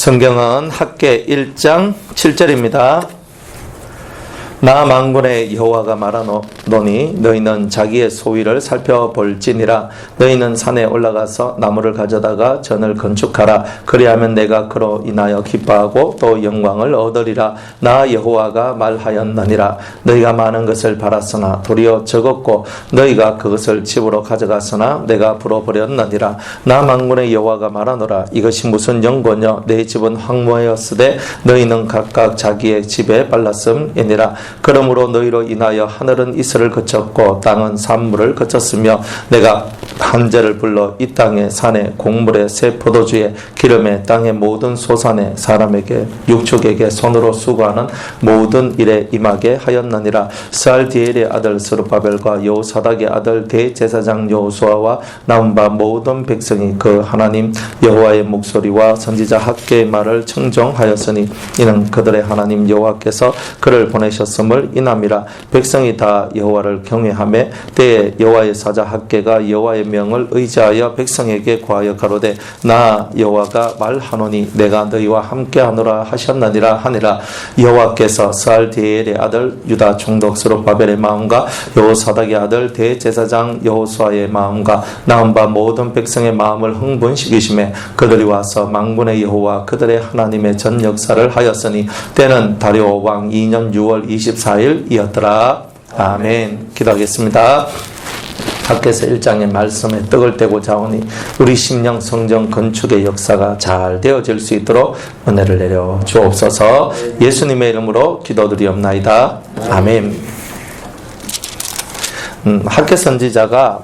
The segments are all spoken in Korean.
성경은 학개 1장 7절입니다. 나 만군의 여호와가 말하노니 너희는 자기의 소위를 살펴볼지니라. 너희는 산에 올라가서 나무를 가져다가 전을 건축하라. 그리하면 내가 그로 인하여 기뻐하고 또 영광을 얻으리라. 나 여호와가 말하였느니라. 너희가 많은 것을 바랐으나 도리어 적었고 너희가 그것을 집으로 가져갔으나 내가 불어버렸느니라. 나 만군의 여호와가 말하노라. 이것이 무슨 연고냐? 내 집은 황무하였으되 너희는 각각 자기의 집에 빨랐음이니라. 그러므로 너희로 인하여 하늘은 이슬을 그쳤고 땅은 산물을 그쳤으며 내가 한재를 불러 이 땅에 산에 곡물에 새 포도주에 기름에 땅의 모든 소산에 사람에게 육축에게 손으로 수고하는 모든 일에 임하게 하였느니라. 스알디엘의 아들 스룹바벨과 여호사닥의 아들 대제사장 여호수아와 나온 바 모든 백성이 그 하나님 여호와의 목소리와 선지자 학개의 말을 청종하였으니 이는 그들의 하나님 여호와께서 그를 보내셨음을 인함이라. 백성이 다 여호와를 경외하며 때에 여호와의 사자 학개가 여호와의 명을 의지하여 백성에게 구하여 가로되 나 여호와가 말하노니 내가 너희와 함께하노라 하셨느니라 하니라. 여호와께서 스알디엘의 아들 유다 총독 스룹바벨의 마음과 여호사닥의 아들 대제사장 여호수아의 마음과 나온 바 모든 백성의 마음을 흥분시키시매 그들이 와서 만군의 여호와 그들의 하나님의 전 역사를 하였으니 때는 다리오 왕 2년 6월 24일이었더라. 아멘. 기도하겠습니다. 학개서 1장의 말씀에 떡을 떼고 자오니 우리 심령 성전 건축의 역사가 잘 되어질 수 있도록 은혜를 내려 주옵소서. 예수님의 이름으로 기도드리옵나이다. 아멘. 학개 선지자가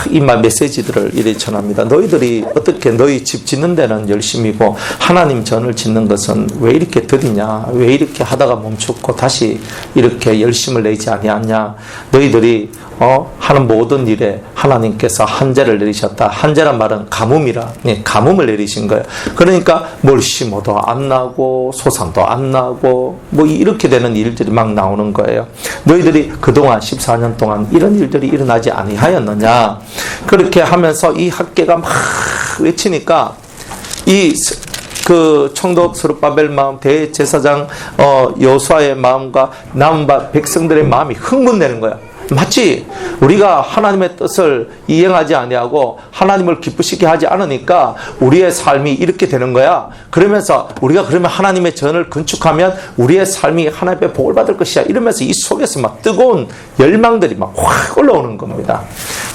이 메시지들을 이리 전합니다. 너희들이 어떻게 너희 집 짓는 데는 열심이고 하나님 전을 짓는 것은 왜 이렇게 더디냐? 왜 이렇게 하다가 멈췄고 다시 이렇게 열심을 내지 아니하냐? 너희들이 하는 모든 일에 하나님께서 한재를 내리셨다. 한재란 말은 가뭄이라. 가뭄을 내리신 거예요. 그러니까 뭘 심어도 안 나고 소산도 안 나고 뭐 이렇게 되는 일들이 막 나오는 거예요. 너희들이 그동안 14년 동안 이런 일들이 일어나지 아니하였느냐? 그렇게 하면서 이 학개가 막 외치니까 그 총독 스룹바벨 마음, 대제사장 여호수아의 마음과 남은 바 백성들의 마음이 흥분되는 거야. 맞지? 우리가 하나님의 뜻을 이행하지 아니하고 하나님을 기쁘시게 하지 않으니까 우리의 삶이 이렇게 되는 거야. 그러면서 우리가 그러면 하나님의 전을 건축하면 우리의 삶이 하나님의 복을 받을 것이야. 이러면서 이 속에서 막 뜨거운 열망들이 막 확 올라오는 겁니다.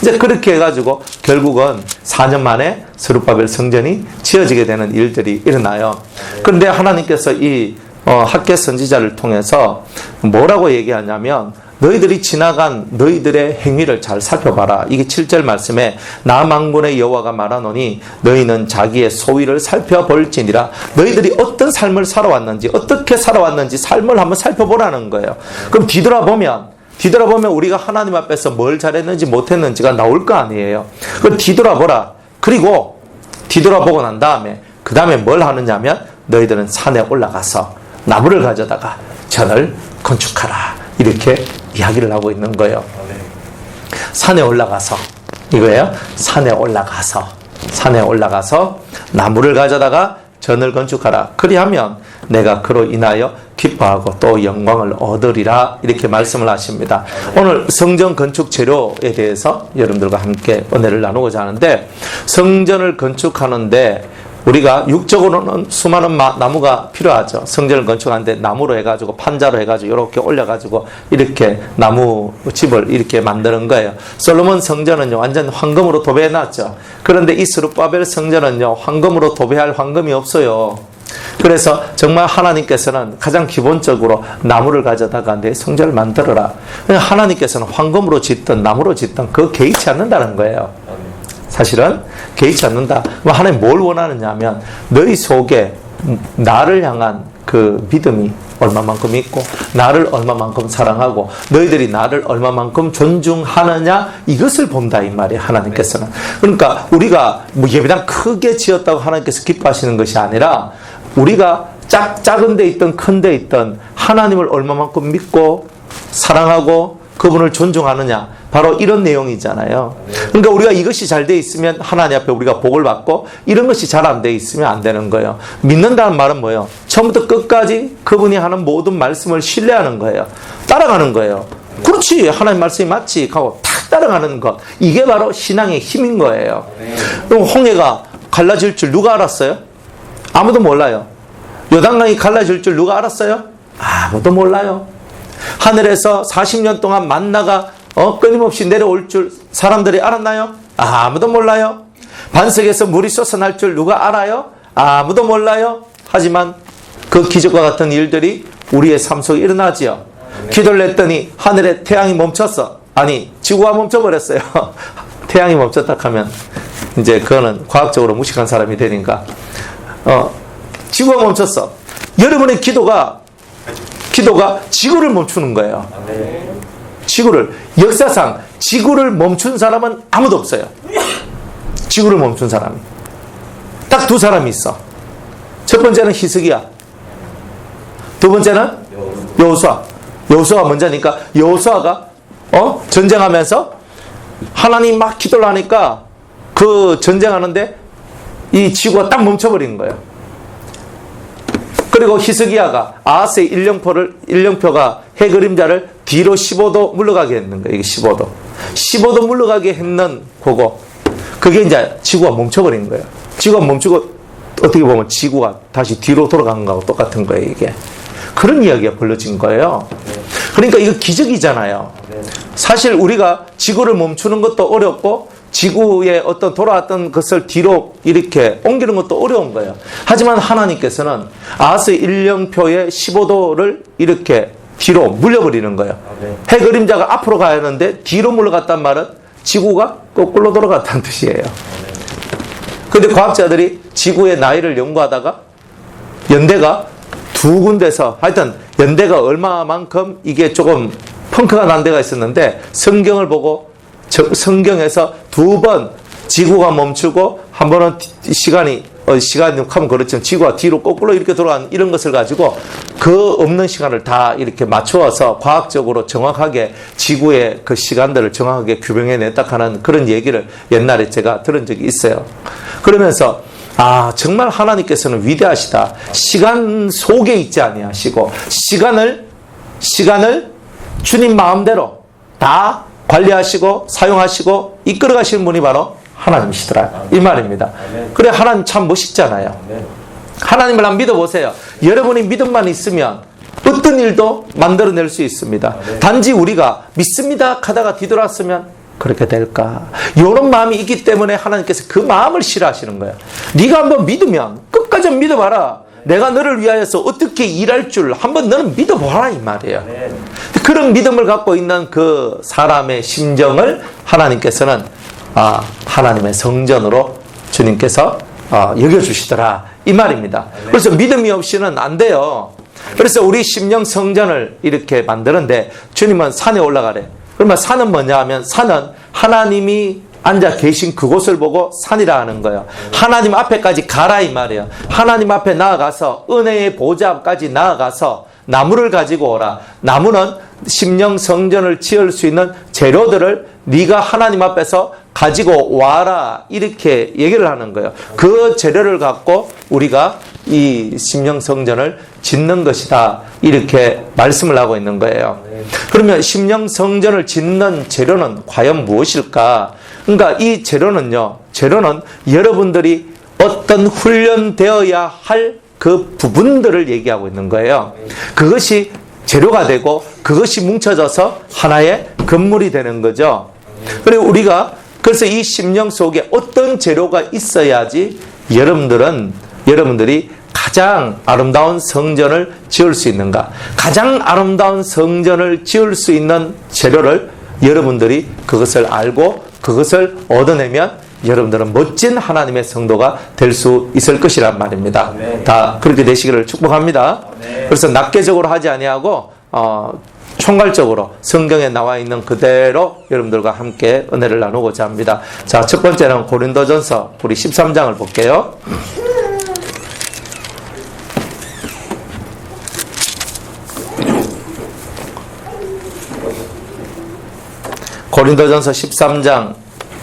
이제 그렇게 해가지고 결국은 4년 만에 스룹바벨 성전이 지어지게 되는 일들이 일어나요. 그런데 하나님께서 이 학개 선지자를 통해서 뭐라고 얘기하냐면 너희들이 지나간 너희들의 행위를 잘 살펴봐라. 이게 7절 말씀에 나 만군의 여호와가 말하노니 너희는 자기의 소위를 살펴볼지니라. 너희들이 어떤 삶을 살아왔는지 어떻게 살아왔는지 삶을 한번 살펴보라는 거예요. 그럼 뒤돌아보면 우리가 하나님 앞에서 뭘 잘했는지 못했는지가 나올 거 아니에요. 그럼 뒤돌아보라. 그리고 뒤돌아보고 난 다음에 그 다음에 뭘 하느냐면 너희들은 산에 올라가서 나무를 가져다가 전을 건축하라. 이렇게 이야기를 하고 있는 거예요. 산에 올라가서 이거예요. 산에 올라가서 나무를 가져다가 전을 건축하라. 그리하면 내가 그로 인하여 기뻐하고 또 영광을 얻으리라. 이렇게 말씀을 하십니다. 오늘 성전 건축 재료에 대해서 여러분들과 함께 은혜를 나누고자 하는데, 성전을 건축하는데 우리가 육적으로는 수많은 나무가 필요하죠. 성전을 건축하는데 나무로 해가지고 판자로 해가지고 이렇게 올려가지고 이렇게 나무 집을 이렇게 만드는 거예요. 솔로몬 성전은요 완전 황금으로 도배해놨죠. 그런데 이 스룹바벨 성전은요 황금으로 도배할 황금이 없어요. 그래서 정말 하나님께서는 가장 기본적으로 나무를 가져다가 내 성전을 만들어라. 하나님께서는 황금으로 짓든 나무로 짓든 그거 개의치 않는다는 거예요. 사실은 개의치 않는다. 하나님 뭘 원하느냐 하면 너희 속에 나를 향한 그 믿음이 얼마만큼 있고 나를 얼마만큼 사랑하고 너희들이 나를 얼마만큼 존중하느냐, 이것을 본다 이 말이에요. 하나님께서는. 그러니까 우리가 뭐 예배당 크게 지었다고 하나님께서 기뻐하시는 것이 아니라 우리가 작은 데 있든 큰 데 있든 하나님을 얼마만큼 믿고 사랑하고 그분을 존중하느냐? 바로 이런 내용이잖아요. 그러니까 우리가 이것이 잘 돼 있으면 하나님 앞에 우리가 복을 받고, 이런 것이 잘 안 돼 있으면 안 되는 거예요. 믿는다는 말은 뭐예요? 처음부터 끝까지 그분이 하는 모든 말씀을 신뢰하는 거예요. 따라가는 거예요. 그렇지, 하나님 말씀이 맞지 하고 탁 따라가는 것, 이게 바로 신앙의 힘인 거예요. 그럼 홍해가 갈라질 줄 누가 알았어요? 아무도 몰라요. 요단강이 갈라질 줄 누가 알았어요? 아무도 몰라요. 하늘에서 40년 동안 만나가 끊임없이 내려올 줄 사람들이 알았나요? 아무도 몰라요. 반석에서 물이 솟아날 줄 누가 알아요? 아무도 몰라요. 하지만 그 기적과 같은 일들이 우리의 삶 속에 일어나지요. 기도를 했더니 하늘에 태양이 멈췄어. 아니, 지구가 멈춰버렸어요. 태양이 멈췄다 하면 이제 그거는 과학적으로 무식한 사람이 되니까 지구가 멈췄어. 여러분의 기도가 지구를 멈추는 거예요. 지구를, 역사상 지구를 멈춘 사람은 아무도 없어요. 지구를 멈춘 사람이 딱 두 사람이 있어. 첫 번째는 히스기야, 두 번째는 여호수아. 여호수아가 먼저니까, 여호수아가 전쟁하면서 하나님 막 기도를 하니까 그 전쟁하는데 이 지구가 딱 멈춰버린 거예요. 그리고 히스기야가 아하스의 일령표가 해 그림자를 뒤로 15도 물러가게 했는 거예요. 이게 15도 물러가게 했는 그거, 그게 이제 지구가 멈춰버린 거예요. 지구가 멈추고 어떻게 보면 지구가 다시 뒤로 돌아간 거하고 똑같은 거예요. 이게 그런 이야기가 벌어진 거예요. 그러니까 이거 기적이잖아요. 사실 우리가 지구를 멈추는 것도 어렵고 지구의 어떤 돌아왔던 것을 뒤로 이렇게 옮기는 것도 어려운 거예요. 하지만 하나님께서는 아하스 일령표의 15도를 이렇게 뒤로 물려버리는 거예요. 해 그림자가 앞으로 가야 하는데 뒤로 물러갔단 말은 지구가 거꾸로 돌아갔다는 뜻이에요. 그런데 과학자들이 지구의 나이를 연구하다가 연대가 두 군데서, 하여튼 연대가 얼마만큼 이게 조금 펑크가 난 데가 있었는데, 성경을 보고 성경에서 두 번 지구가 멈추고 한 번은 시간이 하면 그렇지만 지구가 뒤로 거꾸로 이렇게 돌아가는 이런 것을 가지고 그 없는 시간을 다 이렇게 맞추어서 과학적으로 정확하게 지구의 그 시간들을 정확하게 규명해냈다 하는 그런 얘기를 옛날에 제가 들은 적이 있어요. 그러면서 정말 하나님께서는 위대하시다. 시간 속에 있지 아니하시고 시간을 주님 마음대로 다 관리하시고 사용하시고 이끌어 가시는 분이 바로 하나님이시더라, 이 말입니다. 그래, 하나님 참 멋있잖아요. 하나님을 한번 믿어보세요. 여러분이 믿음만 있으면 어떤 일도 만들어낼 수 있습니다. 단지 우리가 믿습니다 하다가 뒤돌았으면 그렇게 될까? 이런 마음이 있기 때문에 하나님께서 그 마음을 싫어하시는 거예요. 네가 한번 믿으면 끝까지 믿어봐라. 내가 너를 위하여서 어떻게 일할 줄 한번 너는 믿어보라, 이 말이에요. 그런 믿음을 갖고 있는 그 사람의 심정을 하나님께서는 하나님의 성전으로 주님께서 여겨주시더라, 이 말입니다. 그래서 믿음이 없이는 안 돼요. 그래서 우리 심령 성전을 이렇게 만드는데 주님은 산에 올라가래. 그러면 산은 뭐냐 하면, 산은 하나님이 앉아 계신 그곳을 보고 산이라 하는 거예요. 하나님 앞에까지 가라, 이 말이에요. 하나님 앞에 나아가서 은혜의 보좌 앞까지 나아가서 나무를 가지고 오라. 나무는 심령 성전을 지을 수 있는 재료들을 네가 하나님 앞에서 가지고 와라, 이렇게 얘기를 하는 거예요. 그 재료를 갖고 우리가 이 심령 성전을 짓는 것이다, 이렇게 말씀을 하고 있는 거예요. 그러면 심령 성전을 짓는 재료는 과연 무엇일까? 그러니까 이 재료는 여러분들이 어떤 훈련되어야 할 그 부분들을 얘기하고 있는 거예요. 그것이 재료가 되고 그것이 뭉쳐져서 하나의 건물이 되는 거죠. 그리고 우리가 그래서 이 심령 속에 어떤 재료가 있어야지 여러분들이 가장 아름다운 성전을 지을 수 있는가? 가장 아름다운 성전을 지을 수 있는 재료를 여러분들이 그것을 알고 그것을 얻어내면 여러분들은 멋진 하나님의 성도가 될 수 있을 것이란 말입니다. 다 그렇게 되시기를 축복합니다. 그래서 낱개적으로 하지 아니하고 총괄적으로 성경에 나와 있는 그대로 여러분들과 함께 은혜를 나누고자 합니다. 자, 첫 번째는 고린도전서 우리 13장을 볼게요. 고린도전서 13장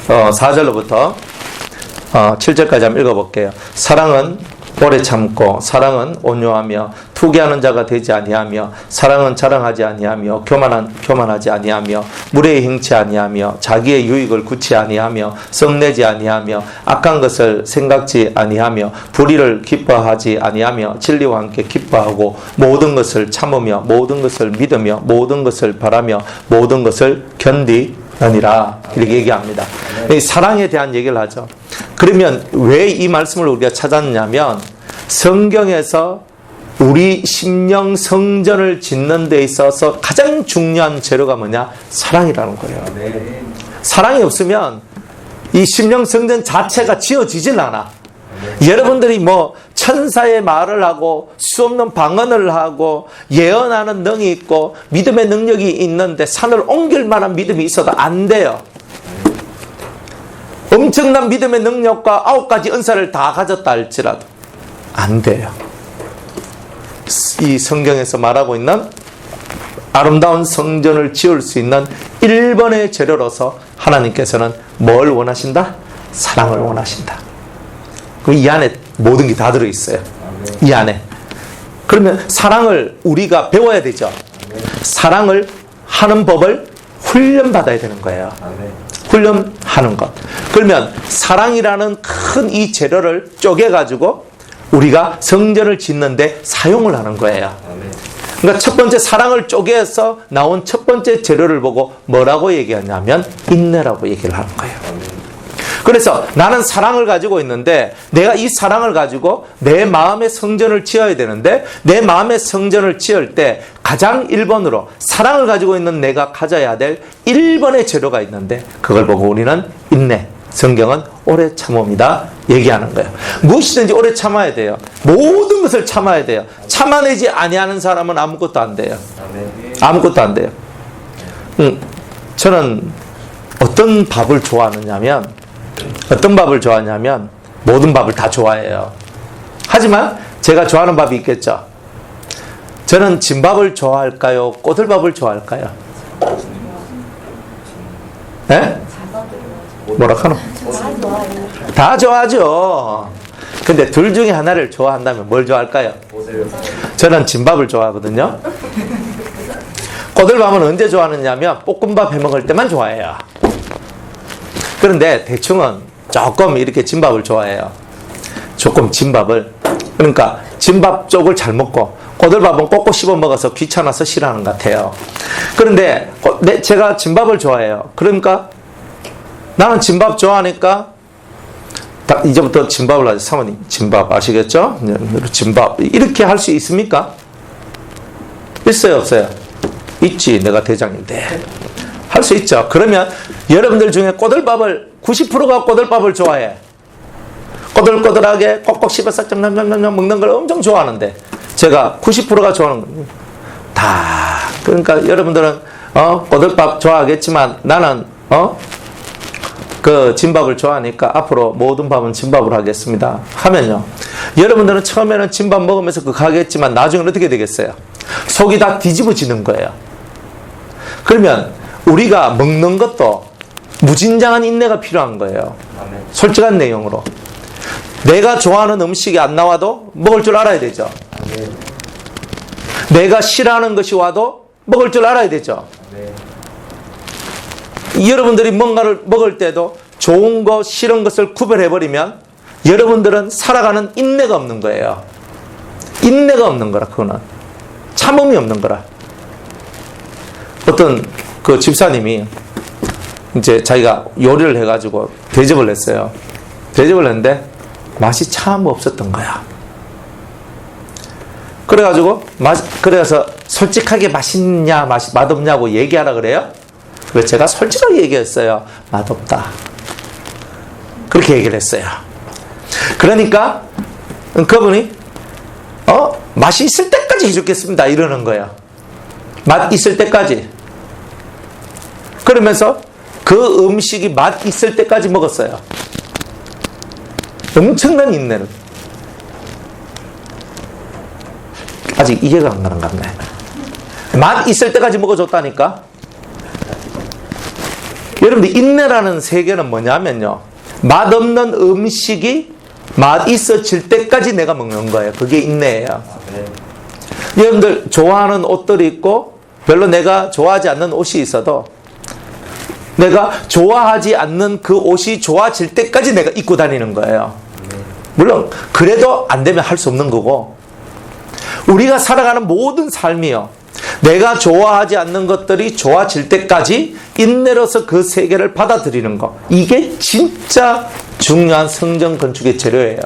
4절로부터 7절까지 한번 읽어볼게요. 사랑은 오래 참고, 사랑은 온유하며, 투기하는 자가 되지 아니하며, 사랑은 자랑하지 아니하며, 교만하지 아니하며, 무례히 행치 아니하며, 자기의 유익을 구치 아니하며, 성내지 아니하며, 악한 것을 생각지 아니하며, 불의를 기뻐하지 아니하며, 진리와 함께 기뻐하고, 모든 것을 참으며, 모든 것을 믿으며, 모든 것을 바라며, 모든 것을 견디느니라. 이렇게 얘기합니다. 이 사랑에 대한 얘기를 하죠. 그러면 왜 이 말씀을 우리가 찾았냐면, 성경에서 우리 심령 성전을 짓는 데 있어서 가장 중요한 재료가 뭐냐? 사랑이라는 거예요. 사랑이 없으면 이 심령 성전 자체가 지어지질 않아. 여러분들이 뭐 천사의 말을 하고 수없는 방언을 하고 예언하는 능이 있고 믿음의 능력이 있는데 산을 옮길 만한 믿음이 있어도 안 돼요. 엄청난 믿음의 능력과 9가지 은사를 다 가졌다 할지라도 안 돼요. 이 성경에서 말하고 있는 아름다운 성전을 지을 수 있는 1번의 재료로서 하나님께서는 뭘 원하신다? 사랑을 원하신다. 이 안에 모든 게 다 들어있어요. 이 안에. 그러면 사랑을 우리가 배워야 되죠. 사랑을 하는 법을 훈련받아야 되는 거예요. 훈련하는 것. 그러면 사랑이라는 큰 이 재료를 쪼개가지고 우리가 성전을 짓는데 사용을 하는 거예요. 그러니까 첫 번째 사랑을 쪼개서 나온 첫 번째 재료를 보고 뭐라고 얘기하냐면 인내라고 얘기를 하는 거예요. 그래서 나는 사랑을 가지고 있는데 내가 이 사랑을 가지고 내 마음의 성전을 지어야 되는데 내 마음의 성전을 지을 때 가장 1번으로 사랑을 가지고 있는 내가 가져야 될 1번의 재료가 있는데 그걸 보고 우리는 인내, 성경은 오래 참음이다 얘기하는 거예요. 무엇이든지 오래 참아야 돼요. 모든 것을 참아야 돼요. 참아내지 아니하는 사람은 아무것도 안 돼요. 아무것도 안 돼요. 저는 어떤 밥을 좋아하느냐면 모든 밥을 다 좋아해요. 하지만 제가 좋아하는 밥이 있겠죠. 저는 진밥을 좋아할까요? 꼬들밥을 좋아할까요? 네? 뭐라 하노? 다 좋아하죠. 근데 둘 중에 하나를 좋아한다면 뭘 좋아할까요? 저는 진밥을 좋아하거든요. 꼬들밥은 언제 좋아하느냐면 볶음밥 해먹을 때만 좋아해요. 그런데 대충은 조금 이렇게 진밥을 좋아해요. 조금 진밥을. 그러니까 진밥 쪽을 잘 먹고 꼬들밥은 꼭꼭 씹어 먹어서 귀찮아서 싫어하는 것 같아요. 그런데 제가 진밥을 좋아해요. 그러니까 나는 진밥 좋아하니까 이제부터 진밥을 하죠. 사모님 진밥 아시겠죠? 진밥 이렇게 할 수 있습니까? 있어요 없어요? 있지. 내가 대장인데 할 수 있죠. 그러면 여러분들 중에 꼬들밥을 90%가 꼬들밥을 좋아해. 꼬들꼬들하게 꼭꼭 씹어서 냠냠냠냠 먹는 걸 엄청 좋아하는데 제가 90%가 좋아하는 거예요. 다. 그러니까 여러분들은 꼬들밥 좋아하겠지만 나는 그 진밥을 좋아하니까 앞으로 모든 밥은 진밥으로 하겠습니다 하면요, 여러분들은 처음에는 진밥 먹으면서 그거 하겠지만 나중에는 어떻게 되겠어요? 속이 다 뒤집어지는 거예요. 그러면 우리가 먹는 것도 무진장한 인내가 필요한 거예요. 솔직한 내용으로 내가 좋아하는 음식이 안 나와도 먹을 줄 알아야 되죠. 내가 싫어하는 것이 와도 먹을 줄 알아야 되죠. 여러분들이 뭔가를 먹을 때도 좋은 것, 싫은 것을 구별해버리면 여러분들은 살아가는 인내가 없는 거예요. 인내가 없는 거라. 그거는 참음이 없는 거라. 어떤 그 집사님이 이제 자기가 요리를 해가지고 대접을 했어요. 대접을 했는데 맛이 참 없었던 거야. 그래서 솔직하게 맛있냐 맛없냐고 얘기하라 그래요. 그래서 제가 솔직하게 얘기했어요. 맛없다. 그렇게 얘기를 했어요. 그러니까 그분이 맛이 있을 때까지 해주겠습니다 이러는 거예요. 맛 있을 때까지. 그러면서 그 음식이 맛 있을 때까지 먹었어요. 엄청난 인내를. 아직 이해가 안 가는 것 같네. 맛 있을 때까지 먹어줬다니까. 여러분들 인내라는 세계는 뭐냐면요, 맛없는 음식이 맛 있어질 때까지 내가 먹는 거예요. 그게 인내예요. 여러분들 좋아하는 옷들이 있고 별로 내가 좋아하지 않는 옷이 있어도 내가 좋아하지 않는 그 옷이 좋아질 때까지 내가 입고 다니는 거예요. 물론 그래도 안 되면 할 수 없는 거고, 우리가 살아가는 모든 삶이요, 내가 좋아하지 않는 것들이 좋아질 때까지 인내로서 그 세계를 받아들이는 것, 이게 진짜 중요한 성전 건축의 재료예요.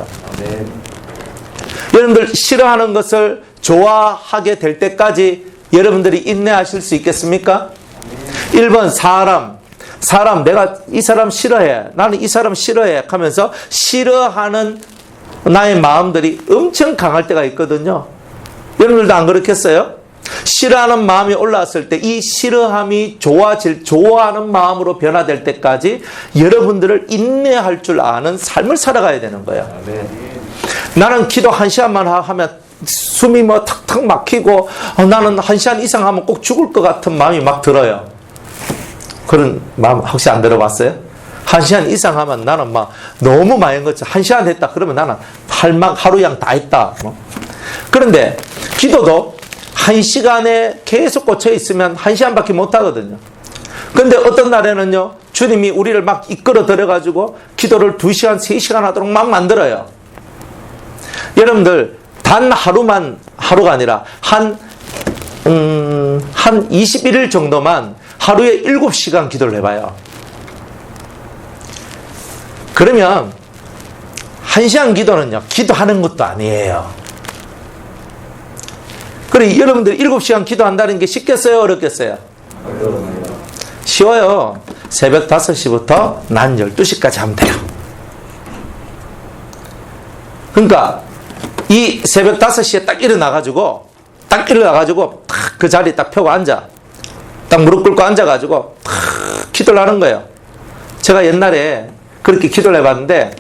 여러분들 싫어하는 것을 좋아하게 될 때까지 여러분들이 인내하실 수 있겠습니까? 1번 사람 내가 이 사람 싫어해, 나는 이 사람 싫어해 하면서 싫어하는 나의 마음들이 엄청 강할 때가 있거든요. 여러분들도 안 그렇겠어요? 싫어하는 마음이 올라왔을 때 이 싫어함이 좋아하는 마음으로 변화될 때까지 여러분들을 인내할 줄 아는 삶을 살아가야 되는 거예요. 나는 기도 1시간만 하면 숨이 뭐 탁탁 막히고 나는 1시간 이상 하면 꼭 죽을 것 같은 마음이 막 들어요. 그런 마음 혹시 안 들어봤어요? 1시간 이상 하면 나는 막 너무 많이 한 거죠. 1시간 했다 그러면 나는 하루 양 다 했다. 그런데 기도도 1시간에 계속 꽂혀 있으면 1시간밖에 못 하거든요. 그런데 어떤 날에는요, 주님이 우리를 막 이끌어 들여가지고 기도를 2시간, 3시간 하도록 막 만들어요. 여러분들 단 하루가 아니라 한 21일 정도만 하루에 7시간 기도를 해봐요. 그러면 1시간 기도는요, 기도하는 것도 아니에요. 그래, 여러분들 7시간 기도한다는 게 쉽겠어요? 어렵겠어요? 쉬워요. 새벽 5시부터 낮 12시까지 하면 돼요. 그러니까 이 새벽 5시에 딱 일어나가지고 딱 그 자리에 딱 펴고 앉아. 딱 무릎 꿇고 앉아가지고 딱 기도를 하는 거예요. 제가 옛날에 그렇게 기도를 해봤는데,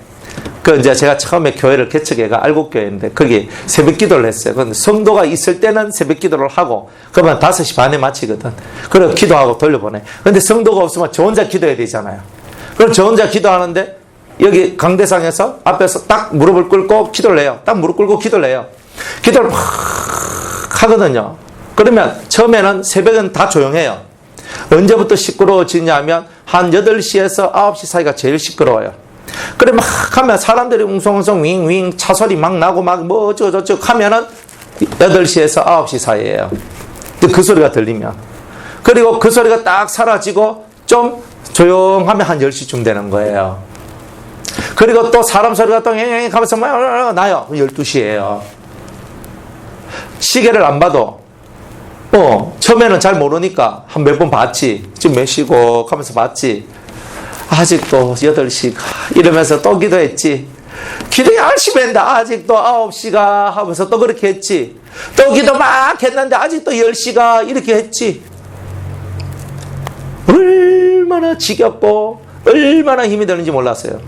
이제 제가 처음에 교회를 개척해가 알곡교회인데 거기 새벽 기도를 했어요. 근데 성도가 있을 때는 새벽 기도를 하고 그러면 5시 반에 마치거든. 그래서 기도하고 돌려보내. 근데 성도가 없으면 저 혼자 기도해야 되잖아요. 그럼 저 혼자 기도하는데 여기 강대상에서 앞에서 딱 무릎을 꿇고 기도를 해요. 딱 무릎 꿇고 기도를 해요. 기도를 막 하거든요. 그러면 처음에는 새벽은 다 조용해요. 언제부터 시끄러워지냐 하면 한 8시에서 9시 사이가 제일 시끄러워요. 그래 막 하면 사람들이 웅성웅성 윙윙 차소리 막 나고 막 뭐 어쩌고저쩌고 하면은 8시에서 9시 사이에요. 그 소리가 들리면. 그리고 그 소리가 딱 사라지고 좀 조용하면 한 10시쯤 되는 거예요. 그리고 또 사람 소리가 또 엥 하면서 막 나요. 12시예요. 시계를 안 봐도 처음에는 잘 모르니까 한 몇 번 봤지. 지금 몇 시고 하면서 봤지. 아직도 8시가 이러면서 또 기도했지. 기도 열심히 했는데 아직도 9시가 하면서 또 그렇게 했지. 또 기도 막 했는데 아직도 10시가 이렇게 했지. 얼마나 지겹고 얼마나 힘이 드는지 몰랐어요.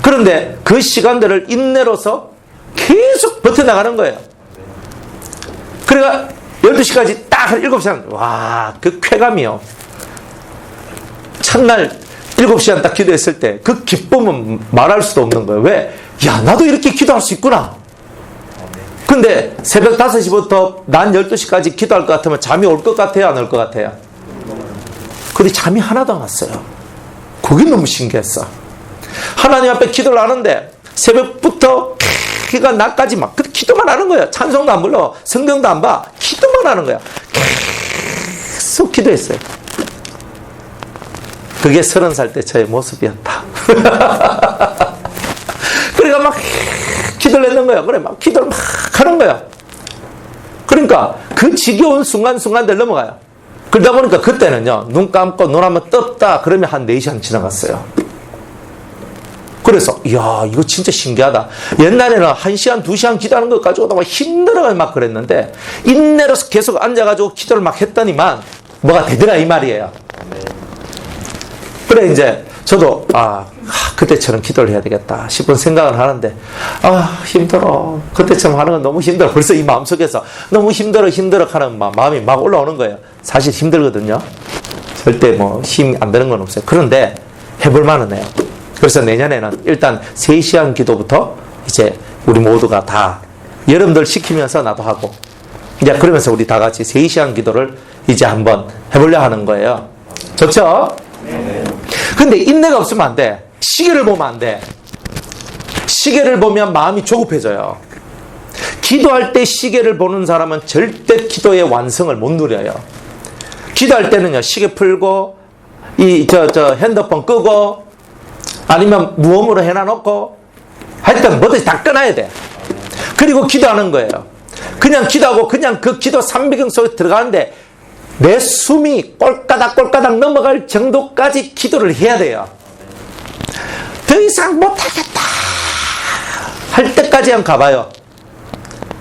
그런데 그 시간들을 인내로서 계속 버텨나가는 거예요. 그러니까 12시까지 딱 한 7시간, 와, 그 쾌감이요. 첫날 7시간 딱 기도했을 때 그 기쁨은 말할 수도 없는 거예요. 왜? 야, 나도 이렇게 기도할 수 있구나. 근데 새벽 5시부터 낮 12시까지 기도할 것 같으면 잠이 올 것 같아요? 안 올 것 같아요? 근데 잠이 하나도 안 왔어요. 그게 너무 신기했어. 하나님 앞에 기도를 하는데 새벽부터 그러니까 낮까지 막 기도만 하는 거예요. 찬송도 안 불러, 성경도 안 봐, 기도만 하는 거야. 계속 기도했어요. 그게 30살 때 저의 모습이었다. 그러니까 막 기도를 했는 거야. 그래, 막 기도를 막 하는 거야. 그러니까 그 지겨운 순간순간들 넘어가요. 그러다 보니까 그때는요, 눈 감고 눈 한번 떴다 그러면 한 4시간 지나갔어요. 그래서 이야, 이거 진짜 신기하다. 옛날에는 1시간 2시간 기도하는 것 가지고도 막 힘들어가지고 막 그랬는데 인내로서 계속 앉아가지고 기도를 막 했더니만 뭐가 되더라 이 말이에요. 그래 이제 저도 그때처럼 기도를 해야 되겠다 싶은 생각을 하는데 힘들어. 그때처럼 하는 건 너무 힘들어. 벌써 이 마음속에서 너무 힘들어 하는 마음이 막 올라오는 거예요. 사실 힘들거든요. 절대 뭐 힘이 안 되는 건 없어요. 그런데 해볼 만은 해요. 그래서 내년에는 일단 3시간 기도부터 이제 우리 모두가 다 여러분들 시키면서 나도 하고 이제 그러면서 우리 다 같이 3시간 기도를 이제 한번 해보려 하는 거예요. 좋죠? 네. 근데 인내가 없으면 안 돼. 시계를 보면 안 돼. 시계를 보면 마음이 조급해져요. 기도할 때 시계를 보는 사람은 절대 기도의 완성을 못 누려요. 기도할 때는요, 시계 풀고, 핸드폰 끄고, 아니면 무음으로 해놔놓고, 하여튼 뭐든지 다 끊어야 돼. 그리고 기도하는 거예요. 그냥 기도하고, 그냥 그 기도 삼비경 속에 들어가는데, 내 숨이 꼴까닥 넘어갈 정도까지 기도를 해야 돼요. 더 이상 못하겠다 할 때까지 한번 가봐요.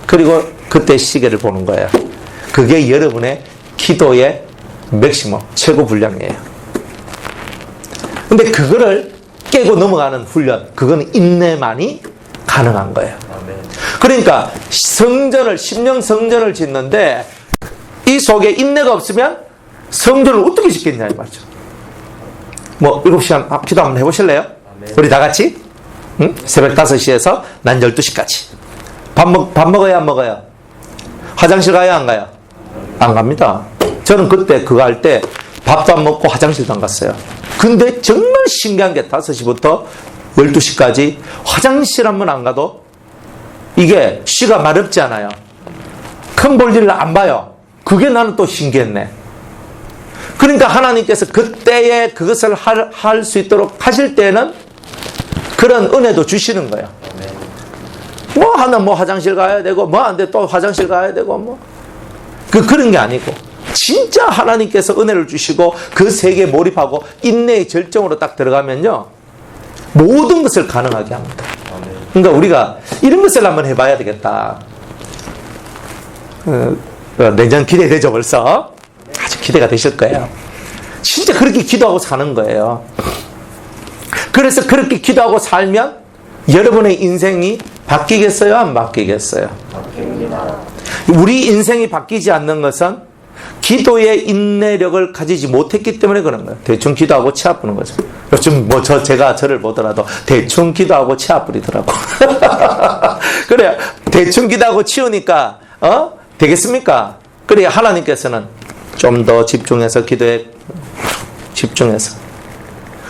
그리고 그때 시계를 보는 거예요. 그게 여러분의 기도의 맥시멈, 최고 분량이에요. 근데 그거를 깨고 넘어가는 훈련, 그건 인내만이 가능한 거예요. 그러니까 성전을, 심령 성전을 짓는데 이 속에 인내가 없으면 성전을 어떻게 짓겠냐 이 말이죠. 뭐 7시간 기도 한번 해보실래요? 우리 다 같이? 응? 새벽 5시에서 난 12시까지. 밥 먹어야 안 먹어요? 화장실 가요 안 가요? 안 갑니다. 저는 그때 그거 할 때 밥도 안 먹고 화장실도 안 갔어요. 근데 정말 신기한 게 5시부터 12시까지 화장실 한 번 안 가도 이게 쉬가 마렵지 않아요. 큰 볼일을 안 봐요. 그게 나는 또 신기했네. 그러니까 하나님께서 그때에 그것을 할 수 있도록 하실 때는 그런 은혜도 주시는 거예요. 뭐 하나 뭐 화장실 가야 되고 뭐 안 돼 또 화장실 가야 되고 뭐 그런 게 아니고 진짜 하나님께서 은혜를 주시고 그 세계에 몰입하고 인내의 절정으로 딱 들어가면요 모든 것을 가능하게 합니다. 그러니까 우리가 이런 것을 한번 해봐야 되겠다. 내년 기대되죠 벌써? 아주 기대가 되실 거예요. 진짜 그렇게 기도하고 사는 거예요. 그래서 그렇게 기도하고 살면 여러분의 인생이 바뀌겠어요? 안 바뀌겠어요? 바뀝니다. 우리 인생이 바뀌지 않는 것은 기도의 인내력을 가지지 못했기 때문에 그런 거예요. 대충 기도하고 치 아프는 거죠. 요즘 뭐 제가 저를 보더라도 대충 기도하고 치 아프리더라고. 그래요. 대충 기도하고 치우니까 되겠습니까? 그래 하나님께서는 좀 더 집중해서 기도에 집중해서.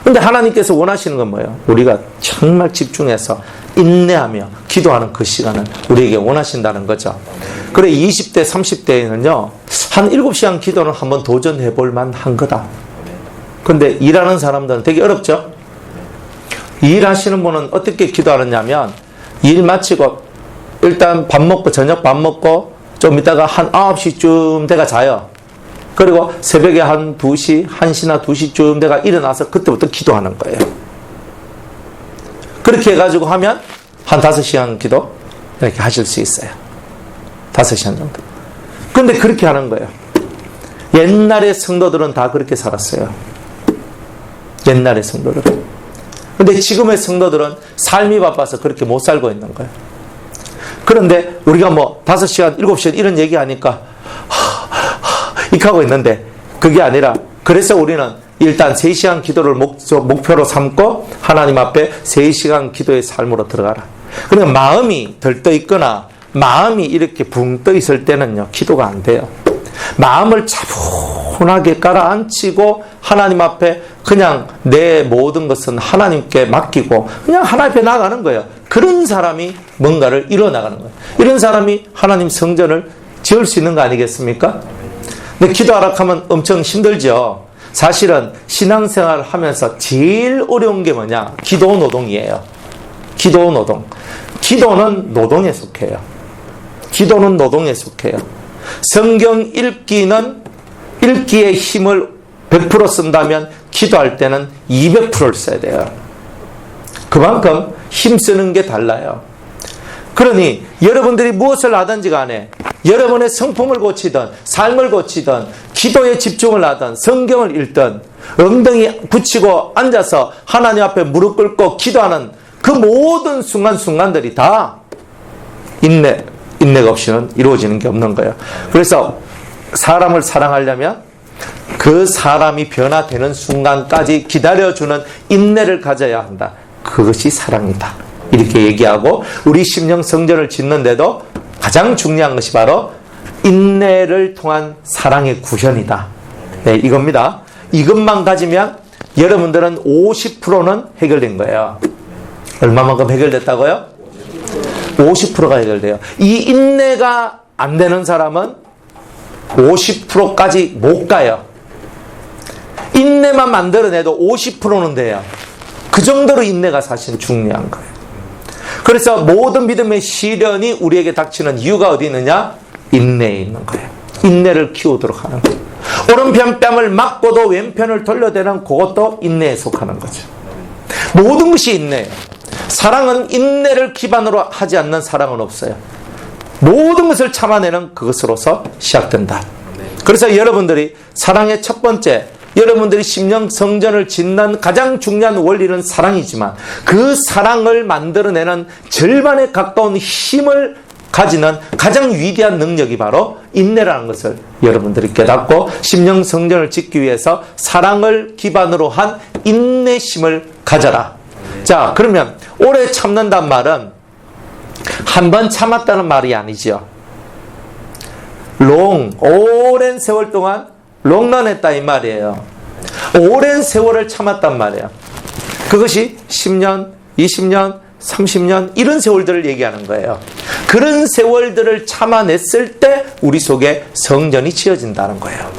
근데 하나님께서 원하시는 건 뭐예요? 우리가 정말 집중해서 인내하며 기도하는 그 시간을 우리에게 원하신다는 거죠. 그래 20대 30대에는요 한 7시간 기도는 한번 도전해 볼 만한 거다. 근데 일하는 사람들은 되게 어렵죠. 일하시는 분은 어떻게 기도하느냐면 일 마치고 일단 밥 먹고 저녁 밥 먹고 좀 이따가 한 9시쯤 돼가 자요. 그리고 새벽에 한 2시, 1시나 2시쯤 돼가 일어나서 그때부터 기도하는 거예요. 그렇게 해가지고 하면 한 5시간 기도 이렇게 하실 수 있어요. 5시간 정도. 근데 그렇게 하는 거예요. 옛날의 성도들은 다 그렇게 살았어요. 옛날의 성도들은. 근데 지금의 성도들은 삶이 바빠서 그렇게 못 살고 있는 거예요. 그런데 우리가 뭐 5시간, 7시간 이런 얘기하니까 이렇게 하고 있는데 그게 아니라 그래서 우리는 일단 3시간 기도를 목표로 삼고 하나님 앞에 3시간 기도의 삶으로 들어가라. 그러니까 마음이 들떠 있거나 마음이 이렇게 붕 떠 있을 때는요 기도가 안 돼요. 마음을 차분하게 깔아앉히고 하나님 앞에 그냥 내 모든 것은 하나님께 맡기고 그냥 하나님 앞에 나가는 거예요. 그런 사람이 뭔가를 이뤄나가는 거예요. 이런 사람이 하나님 성전을 지을 수 있는 거 아니겠습니까? 근데 기도하라 하면 엄청 힘들죠. 사실은 신앙생활을 하면서 제일 어려운 게 뭐냐? 기도 노동이에요. 기도 노동. 기도는 노동에 속해요. 기도는 노동에 속해요. 성경 읽기의 힘을 100% 쓴다면 기도할 때는 200%를 써야 돼요. 그만큼 힘쓰는 게 달라요. 그러니 여러분들이 무엇을 하든지 간에 여러분의 성품을 고치든 삶을 고치든 기도에 집중을 하든 성경을 읽든 엉덩이 붙이고 앉아서 하나님 앞에 무릎 꿇고 기도하는 그 모든 순간순간들이 다 인내가 없이는 이루어지는 게 없는 거예요. 그래서 사람을 사랑하려면 그 그 사람이 변화되는 순간까지 기다려주는 인내를 가져야 한다. 그것이 사랑이다. 이렇게 얘기하고 우리 심령 성전을 짓는데도 가장 중요한 것이 바로 인내를 통한 사랑의 구현이다. 네, 이겁니다. 이것만 가지면 여러분들은 50%는 해결된 거예요. 얼마만큼 해결됐다고요? 50%가 해결돼요. 이 인내가 안 되는 사람은 50%까지 못 가요. 인내만 만들어내도 50%는 돼요. 그 정도로 인내가 사실 중요한 거예요. 그래서 모든 믿음의 시련이 우리에게 닥치는 이유가 어디 있느냐? 인내에 있는 거예요. 인내를 키우도록 하는 거예요. 오른편 뺨을 맞고도 왼편을 돌려대는 그것도 인내에 속하는 거죠. 모든 것이 인내예요. 사랑은 인내를 기반으로 하지 않는 사랑은 없어요. 모든 것을 참아내는 그것으로서 시작된다. 그래서 여러분들이 사랑의 첫 번째, 여러분들이 심령 성전을 짓는 가장 중요한 원리는 사랑이지만 그 사랑을 만들어내는 절반에 가까운 힘을 가지는 가장 위대한 능력이 바로 인내라는 것을 여러분들이 깨닫고 심령 성전을 짓기 위해서 사랑을 기반으로 한 인내심을 가져라. 자, 그러면 오래 참는단 말은 한 번 참았다는 말이 아니죠. 오랜 세월 동안 롱런했다 이 말이에요. 오랜 세월을 참았단 말이에요. 그것이 10년, 20년, 30년 이런 세월들을 얘기하는 거예요. 그런 세월들을 참아냈을 때 우리 속에 성전이 지어진다는 거예요.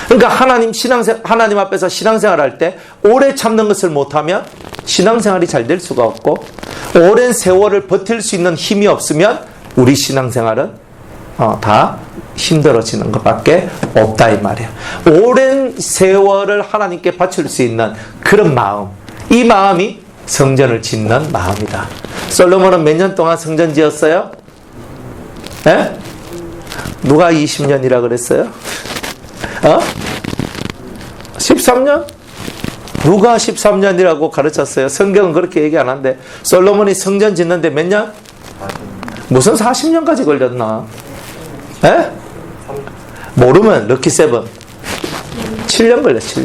그러니까 하나님 앞에서 신앙생활 할 때 오래 참는 것을 못하면 신앙생활이 잘 될 수가 없고, 오랜 세월을 버틸 수 있는 힘이 없으면 우리 신앙생활은 다 힘들어지는 것밖에 없다 이 말이에요. 오랜 세월을 하나님께 바칠 수 있는 그런 마음, 이 마음이 성전을 짓는 마음이다. 솔로몬은 몇 년 동안 성전 지었어요? 에? 누가 20년이라 그랬어요? 13년? 누가 13년이라고 가르쳤어요? 성경은 그렇게 얘기 안 하는데 솔로몬이 성전 짓는데 몇 년? 무슨 40년까지 걸렸나? 에? 모르면 럭키 세븐 7년 걸렸어.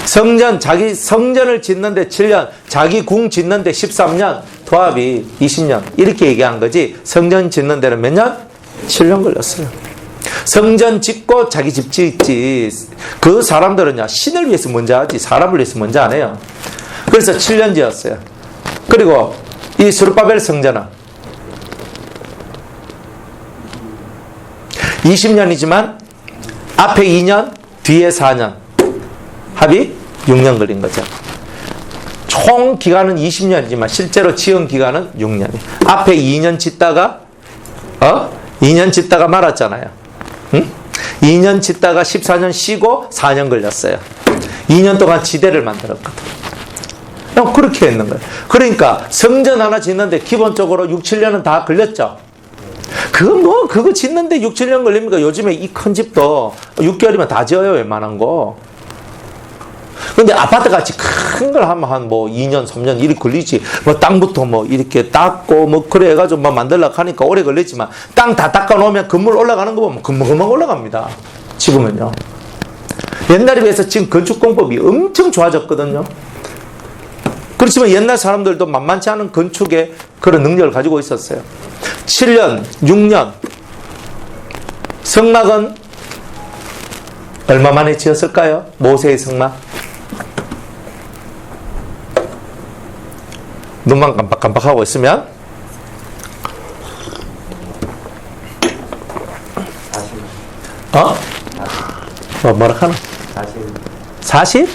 7년. 자기 성전을 짓는데 7년, 자기 궁 짓는데 13년, 도합이 20년 이렇게 얘기한 거지. 성전 짓는 데는 몇 년? 7년 걸렸어요. 성전 짓고 자기 집 짓지. 그 사람들은요, 신을 위해서 먼저 하지 사람을 위해서 먼저 안 해요. 그래서 7년 지었어요. 그리고 이 스룹바벨 성전은 20년이지만 앞에 2년, 뒤에 4년, 합이 6년 걸린 거죠. 총 기간은 20년이지만 실제로 지은 기간은 6년이. 앞에 2년 짓다가 2년 짓다가 말았잖아요. 응? 2년 짓다가 14년 쉬고 4년 걸렸어요. 2년 동안 지대를 만들었거든. 그렇게 했는 거예요. 그러니까 성전 하나 짓는데 기본적으로 6, 7년은 다 걸렸죠. 그거 짓는데 6, 7년 걸립니까? 요즘에 이 큰 집도 6개월이면 다 지어요, 웬만한 거. 근데 아파트 같이 큰 걸 하면 한 2년, 3년 이렇게 걸리지. 땅부터 이렇게 닦고 그래 해가지고 만들려고 하니까 오래 걸리지만 땅 다 닦아놓으면 건물 올라가는 거 보면 금방 올라갑니다. 지금은요. 옛날에 비해서 지금 건축공법이 엄청 좋아졌거든요. 그렇지만 옛날 사람들도 만만치 않은 건축의 그런 능력을 가지고 있었어요. 7년, 6년. 성막은 얼마 만에 지었을까요? 모세의 성막. 눈만 깜빡깜빡하고 있으면 40년. 뭐라 하나? 40?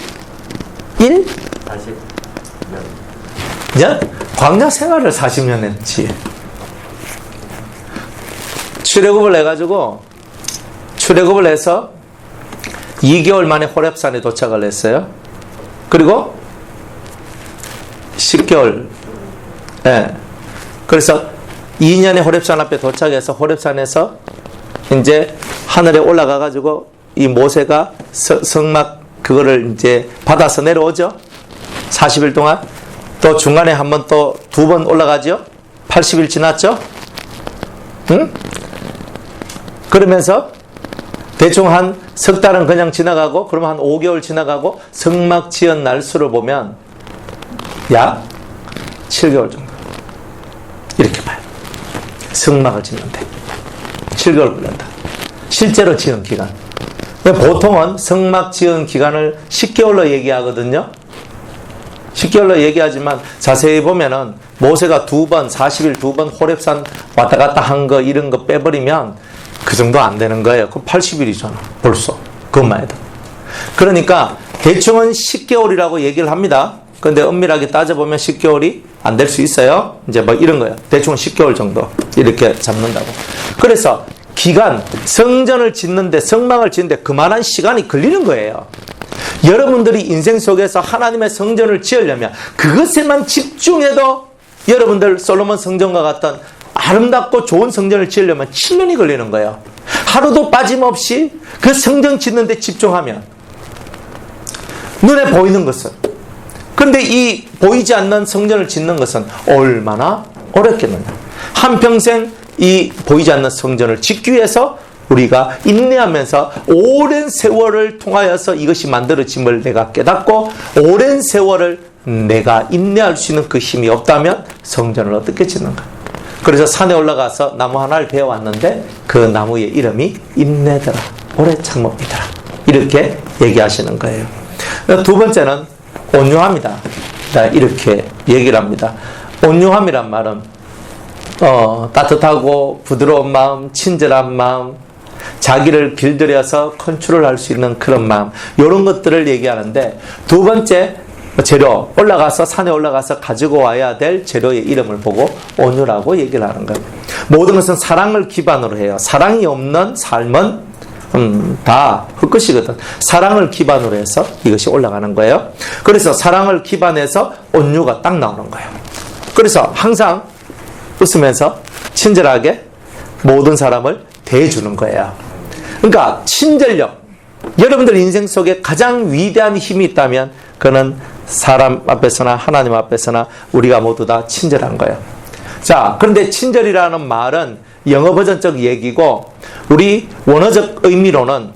1? 40년. 광야 생활을 40년 했지. 출애굽을 해서 2개월 만에 호렙산에 도착을 했어요. 그리고 10개월. 예. 그래서 2년에 호렙산 앞에 도착해서 호렙산에서 이제 하늘에 올라가가지고 이 모세가 성막 그거를 이제 받아서 내려오죠. 40일 동안. 또 중간에 한 번 또 2번 올라가죠. 80일 지났죠. 응? 그러면서 대충 한 석 달은 그냥 지나가고 그러면 한 5개월 지나가고 성막 지은 날수를 보면 약 7개월 정도 이렇게 봐요. 성막을 짓는데 7개월 걸린다. 실제로 지은 기간. 보통은 성막 지은 기간을 10개월로 얘기하거든요. 10개월로 얘기하지만 자세히 보면은 모세가 2번 40일 2번 호렙산 왔다 갔다 한 거 이런 거 빼버리면 그 정도 안 되는 거예요. 그럼 80일이잖아 벌써 그것만 해도. 그러니까 대충은 10개월이라고 얘기를 합니다. 그런데 엄밀하게 따져보면 10개월이 안 될 수 있어요. 이제 뭐 이런 거예요. 대충 10개월 정도 이렇게 잡는다고. 그래서 기간, 성전을 짓는데 성막을 짓는데 그만한 시간이 걸리는 거예요. 여러분들이 인생 속에서 하나님의 성전을 지으려면 그것에만 집중해도 여러분들 솔로몬 성전과 같은 아름답고 좋은 성전을 지으려면 7년이 걸리는 거예요. 하루도 빠짐없이 그 성전 짓는 데 집중하면 눈에 보이는 것은, 그런데 이 보이지 않는 성전을 짓는 것은 얼마나 어렵겠느냐. 한평생 이 보이지 않는 성전을 짓기 위해서 우리가 인내하면서 오랜 세월을 통하여서 이것이 만들어짐을 내가 깨닫고 오랜 세월을 내가 인내할 수 있는 그 힘이 없다면 성전을 어떻게 짓는가. 그래서 산에 올라가서 나무 하나를 베어왔는데 그 나무의 이름이 인내더라, 오래 참음이더라, 이렇게 얘기하시는 거예요. 두 번째는 온유함이다, 이렇게 얘기를 합니다. 온유함이란 말은 따뜻하고 부드러운 마음, 친절한 마음, 자기를 길들여서 컨트롤할 수 있는 그런 마음, 이런 것들을 얘기하는데, 두 번째 재료, 산에 올라가서 가지고 와야 될 재료의 이름을 보고 온유라고 얘기를 하는 거예요. 모든 것은 사랑을 기반으로 해요. 사랑이 없는 삶은 다 헛것이거든. 사랑을 기반으로 해서 이것이 올라가는 거예요. 그래서 사랑을 기반해서 온유가 딱 나오는 거예요. 그래서 항상 웃으면서 친절하게 모든 사람을 대해주는 거예요. 그러니까 친절력, 여러분들 인생 속에 가장 위대한 힘이 있다면 그는 사람 앞에서나 하나님 앞에서나 우리가 모두 다 친절한 거예요. 자, 그런데 친절이라는 말은 영어 버전적 얘기고 우리 원어적 의미로는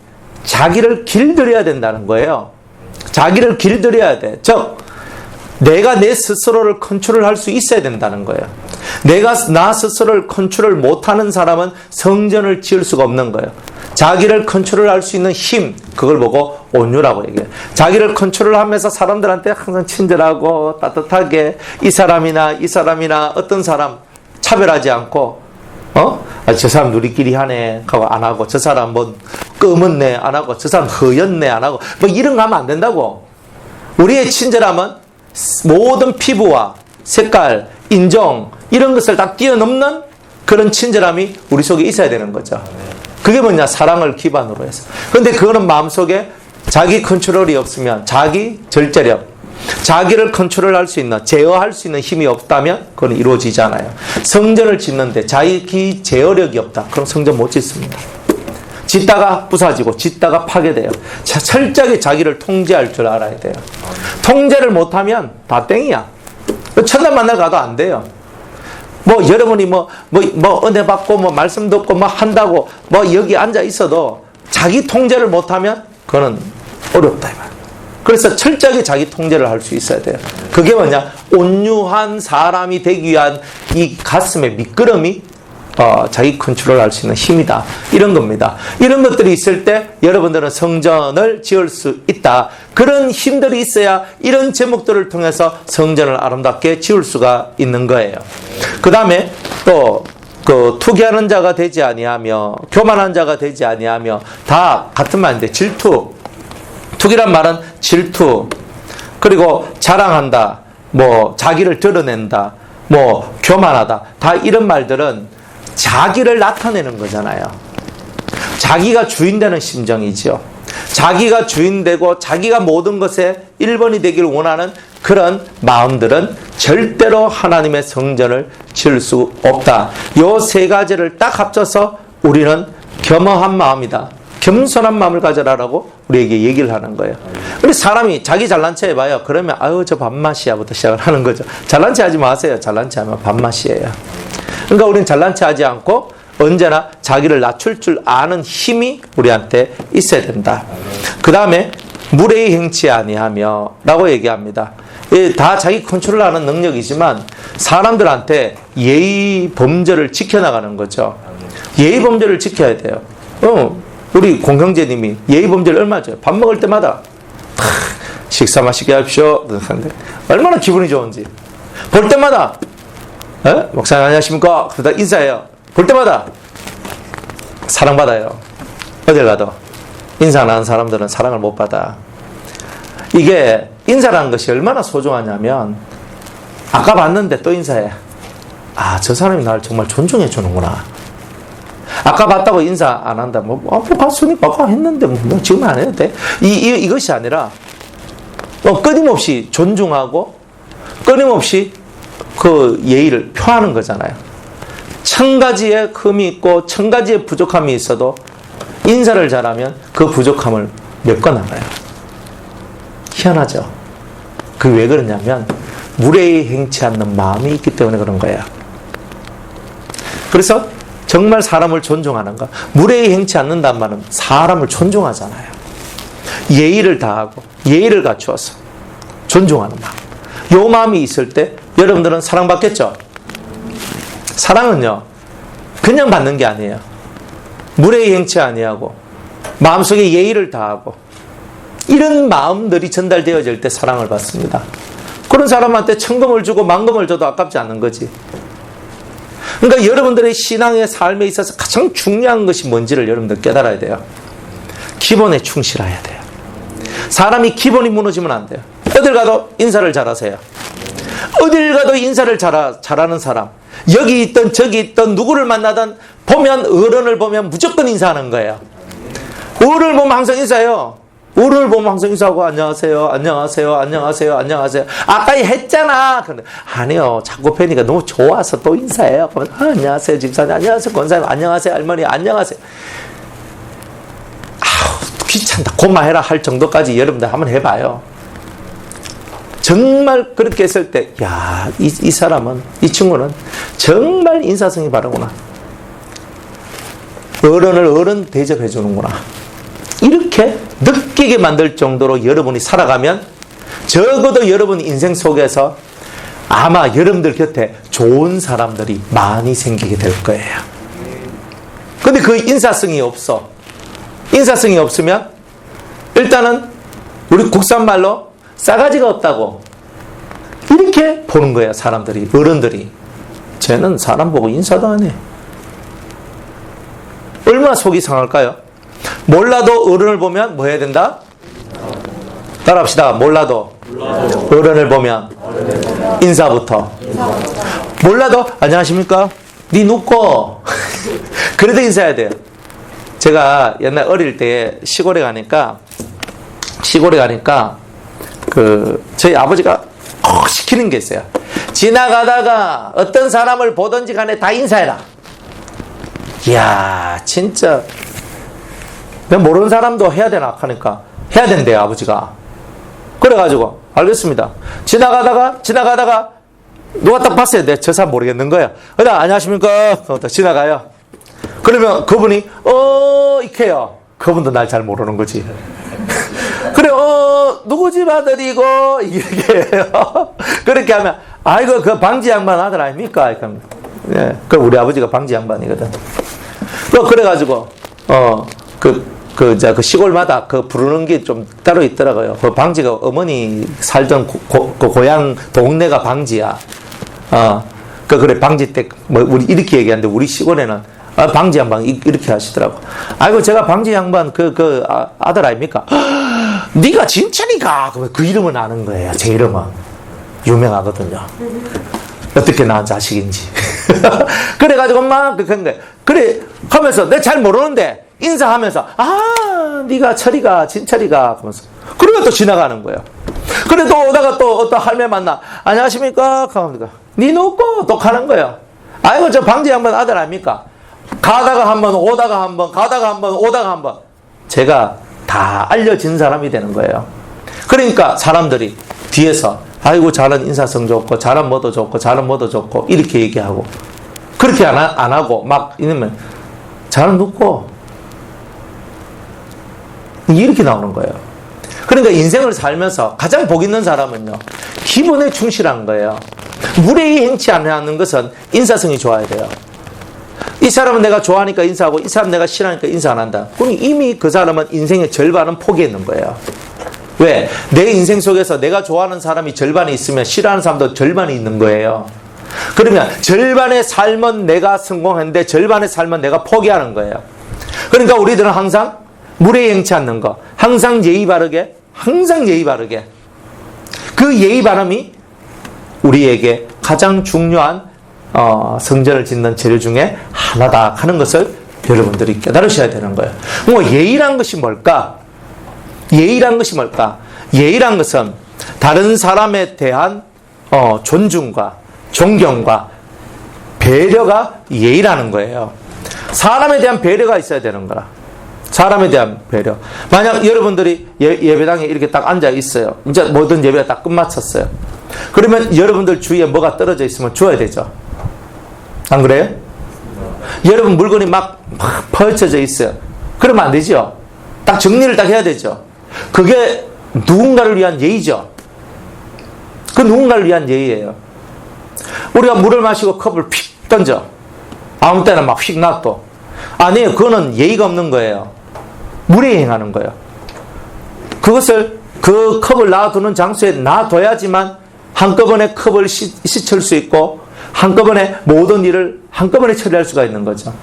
자기를 길들여야 된다는 거예요. 자기를 길들여야 돼. 즉 내가 내 스스로를 컨트롤할 수 있어야 된다는 거예요. 내가 나 스스로를 컨트롤 못하는 사람은 성전을 지을 수가 없는 거예요. 자기를 컨트롤할 수 있는 힘, 그걸 보고 온유라고 얘기해요. 자기를 컨트롤하면서 사람들한테 항상 친절하고 따뜻하게 이 사람이나 어떤 사람 차별하지 않고 저 사람 누리끼리 하네 하고 안 하고, 저 사람 뭐 검은네 안 하고, 저 사람 허였네 안 하고, 뭐 이런 거 하면 안 된다고. 우리의 친절함은 모든 피부와 색깔, 인종 이런 것을 다 뛰어넘는 그런 친절함이 우리 속에 있어야 되는 거죠. 그게 뭐냐? 사랑을 기반으로 해서. 그런데 그거는 마음속에 자기 컨트롤이 없으면, 자기 절제력, 자기를 컨트롤할 수 있는, 제어할 수 있는 힘이 없다면 그건 이루어지지 않아요. 성전을 짓는데 자기 제어력이 없다, 그럼 성전 못 짓습니다. 짓다가 부사지고 짓다가 파괴돼요. 철저하게 자기를 통제할 줄 알아야 돼요. 통제를 못하면 다 땡이야. 천당 만날 가도 안 돼요. 여러분이 은혜 받고 말씀 듣고 한다고 여기 앉아 있어도 자기 통제를 못하면 그거는 어렵다, 이 말. 그래서 철저하게 자기 통제를 할 수 있어야 돼요. 그게 뭐냐? 온유한 사람이 되기 위한 이 가슴의 미끄럼이 자기 컨트롤할 수 있는 힘이다, 이런 겁니다. 이런 것들이 있을 때 여러분들은 성전을 지을 수 있다. 그런 힘들이 있어야 이런 제목들을 통해서 성전을 아름답게 지을 수가 있는 거예요. 그 다음에 또 투기하는 자가 되지 아니하며 교만한 자가 되지 아니하며, 다 같은 말인데 질투. 투기란 말은 질투, 그리고 자랑한다, 자기를 드러낸다, 교만하다, 다 이런 말들은 자기를 나타내는 거잖아요. 자기가 주인되는 심정이죠. 자기가 주인되고 자기가 모든 것에 1번이 되기를 원하는 그런 마음들은 절대로 하나님의 성전을 지을 수 없다. 요 세 가지를 딱 합쳐서 우리는 겸허한 마음이다, 겸손한 마음을 가져라라고 우리에게 얘기를 하는 거예요. 우리 사람이 자기 잘난 체 해봐요. 그러면 저 밥맛이야부터 시작을 하는 거죠. 잘난 체 하지 마세요. 잘난 체 하면 밥맛이에요. 그러니까 우리는 잘난 체 하지 않고 언제나 자기를 낮출 줄 아는 힘이 우리한테 있어야 된다. 그 다음에 무례히 행치 아니하며 라고 얘기합니다. 다 자기 컨트롤하는 능력이지만 사람들한테 예의 범절을 지켜나가는 거죠. 예의 범절을 지켜야 돼요. 우리 공형제님이 예의 범절 얼마 줘요? 밥 먹을 때마다 식사 맛있게 하십시오. 얼마나 기분이 좋은지. 볼 때마다 목사님 안녕하십니까? 그러다 인사해요. 볼 때마다 사랑받아요. 어딜 가도 인사 안 하는 사람들은 사랑을 못 받아. 이게 인사라는 것이 얼마나 소중하냐면 아까 봤는데 또 인사해. 아, 저 사람이 나를 정말 존중해 주는구나. 아까 봤다고 인사 안 한다. 봤으니까 아까 했는데 뭐 지금 안 해도 돼. 이것이 아니라 끊임없이 존중하고 끊임없이 그 예의를 표하는 거잖아요. 천 가지의 흠이 있고 천 가지의 부족함이 있어도 인사를 잘하면 그 부족함을 메꿔나가요. 희한하죠. 그게 왜 그러냐면 무례히 행치 않는 마음이 있기 때문에 그런 거예요. 그래서 정말 사람을 존중하는가? 무례히 행치 않는다는 말은 사람을 존중하잖아요. 예의를 다하고 예의를 갖추어서 존중하는 마음. 요 마음이 있을 때 여러분들은 사랑받겠죠? 사랑은요 그냥 받는 게 아니에요. 무례히 행치 아니하고 마음속에 예의를 다하고 이런 마음들이 전달되어질 때 사랑을 받습니다. 그런 사람한테 천금을 주고 만금을 줘도 아깝지 않는 거지. 그러니까 여러분들의 신앙의 삶에 있어서 가장 중요한 것이 뭔지를 여러분들 깨달아야 돼요. 기본에 충실해야 돼요. 사람이 기본이 무너지면 안 돼요. 어딜 가도 인사를 잘하세요. 어딜 가도 인사를 잘하는 사람, 여기 있던 저기 있던 누구를 만나든 보면 어른을 보면 무조건 인사하는 거예요. 어른을 보면 항상 인사해요. 어른을 보면 항상 인사하고 안녕하세요, 안녕하세요, 안녕하세요, 안녕하세요. 아까 했잖아. 근데 아니요, 자꾸 뵈니까 너무 좋아서 또 인사해요. 그러면 안녕하세요, 집사님, 안녕하세요, 권사님, 안녕하세요, 할머니, 안녕하세요. 아우 귀찮다, 고마해라 할 정도까지 여러분들 한번 해봐요. 정말 그렇게 했을 때, 야, 이 사람은, 이 친구는 정말 인사성이 바르구나. 어른을 어른 대접해 주는구나. 이렇게 느끼게 만들 정도로 여러분이 살아가면 적어도 여러분 인생 속에서 아마 여러분들 곁에 좋은 사람들이 많이 생기게 될 거예요. 근데 그 인사성이 없어. 인사성이 없으면 일단은 우리 국산말로 싸가지가 없다고 이렇게 보는 거야. 사람들이, 어른들이. 쟤는 사람 보고 인사도 안 해. 얼마나 속이 상할까요? 몰라도 어른을 보면 뭐 해야 된다? 따라합시다. 몰라도 어른을 보면 인사부터. 몰라도 안녕하십니까? 니 눕고 그래도 인사해야 돼요. 제가 옛날 어릴 때 시골에 가니까 저희 아버지가 꼭 시키는 게 있어요. 지나가다가 어떤 사람을 보든지 간에 다 인사해라. 이야, 진짜 모르는 사람도 해야 되나 하니까 해야 된대요, 아버지가. 그래가지고 알겠습니다. 지나가다가 누가 딱 봤어요. 내 저 사람 모르겠는 거야. 안녕하십니까? 지나가요. 그러면 그분이 이렇게요. 그분도 날 잘 모르는 거지. 그래, 누구 집 아들이고 이렇게 해요. 그렇게 하면 아이고 그 방지 양반 아들 아닙니까? 예, 그 우리 아버지가 방지 양반이거든. 그래가지고 그 시골마다 그 부르는 게 좀 따로 있더라고요. 그 방지가 어머니 살던 그 고향 동네가 방지야. 그래 방지 때 뭐 우리 이렇게 얘기하는데 우리 시골에는 방지 양반 이렇게 하시더라고. 아이고 제가 방지 양반 아들 아닙니까? 네가 진짜니까. 그 이름은 아는 거예요. 제 이름은 유명하거든요. 어떻게 낳은 자식인지. 그래가지고 막 그래 하면서 내가 잘 모르는데 인사하면서 네가 철이가 진철이가 하면서 그러면 또 지나가는 거예요. 그래 또 오다가 또 어떤 할매 만나 안녕하십니까? 하니까 니 놓고 또 가는 거예요. 아이고 저 방지 양반 아들 아닙니까? 가다가 한번 오다가 한번 가다가 한번 오다가 한번 제가 다 알려진 사람이 되는 거예요. 그러니까 사람들이 뒤에서 아이고 저는 인사성 좋고 저는 뭐도 좋고 저는 뭐도 좋고 이렇게 얘기하고 그렇게 안 하고 막 이러면 잘은 눕고 이렇게 나오는 거예요. 그러니까 인생을 살면서 가장 복 있는 사람은요, 기본에 충실한 거예요. 무례히 행치 않는 것은 인사성이 좋아야 돼요. 이 사람은 내가 좋아하니까 인사하고 이 사람 내가 싫어하니까 인사 안 한다. 그럼 이미 그 사람은 인생의 절반은 포기했는 거예요. 왜? 내 인생 속에서 내가 좋아하는 사람이 절반이 있으면 싫어하는 사람도 절반이 있는 거예요. 그러면 절반의 삶은 내가 성공했는데 절반의 삶은 내가 포기하는 거예요. 그러니까 우리들은 항상 무례히 행치 않는 거, 항상 예의 바르게, 그 예의 바름이 우리에게 가장 중요한 성전을 짓는 재료 중에 하나다 하는 것을 여러분들이 깨달으셔야 되는 거예요. 뭐 예의란 것이 뭘까? 예의란 것은 다른 사람에 대한 존중과 존경과 배려가 예의라는 거예요. 사람에 대한 배려가 있어야 되는 거라. 사람에 대한 배려. 만약 여러분들이 예배당에 이렇게 딱 앉아 있어요. 이제 모든 예배가 딱 끝마쳤어요. 그러면 여러분들 주위에 뭐가 떨어져 있으면 주어야 되죠. 안 그래요? 여러분 물건이 막 펼쳐져 있어요. 그러면 안 되죠. 딱 정리를 딱 해야 되죠. 그게 누군가를 위한 예의죠. 그 누군가를 위한 예의예요. 우리가 물을 마시고 컵을 휙 던져. 아무 때나 막 휙 놔둬. 아니에요. 그거는 예의가 없는 거예요. 무례히 행하는 거예요. 그것을 그 컵을 놔두는 장소에 놔둬야지만 한꺼번에 컵을 씻을 수 있고 한꺼번에 모든 일을 한꺼번에 처리할 수가 있는 거죠.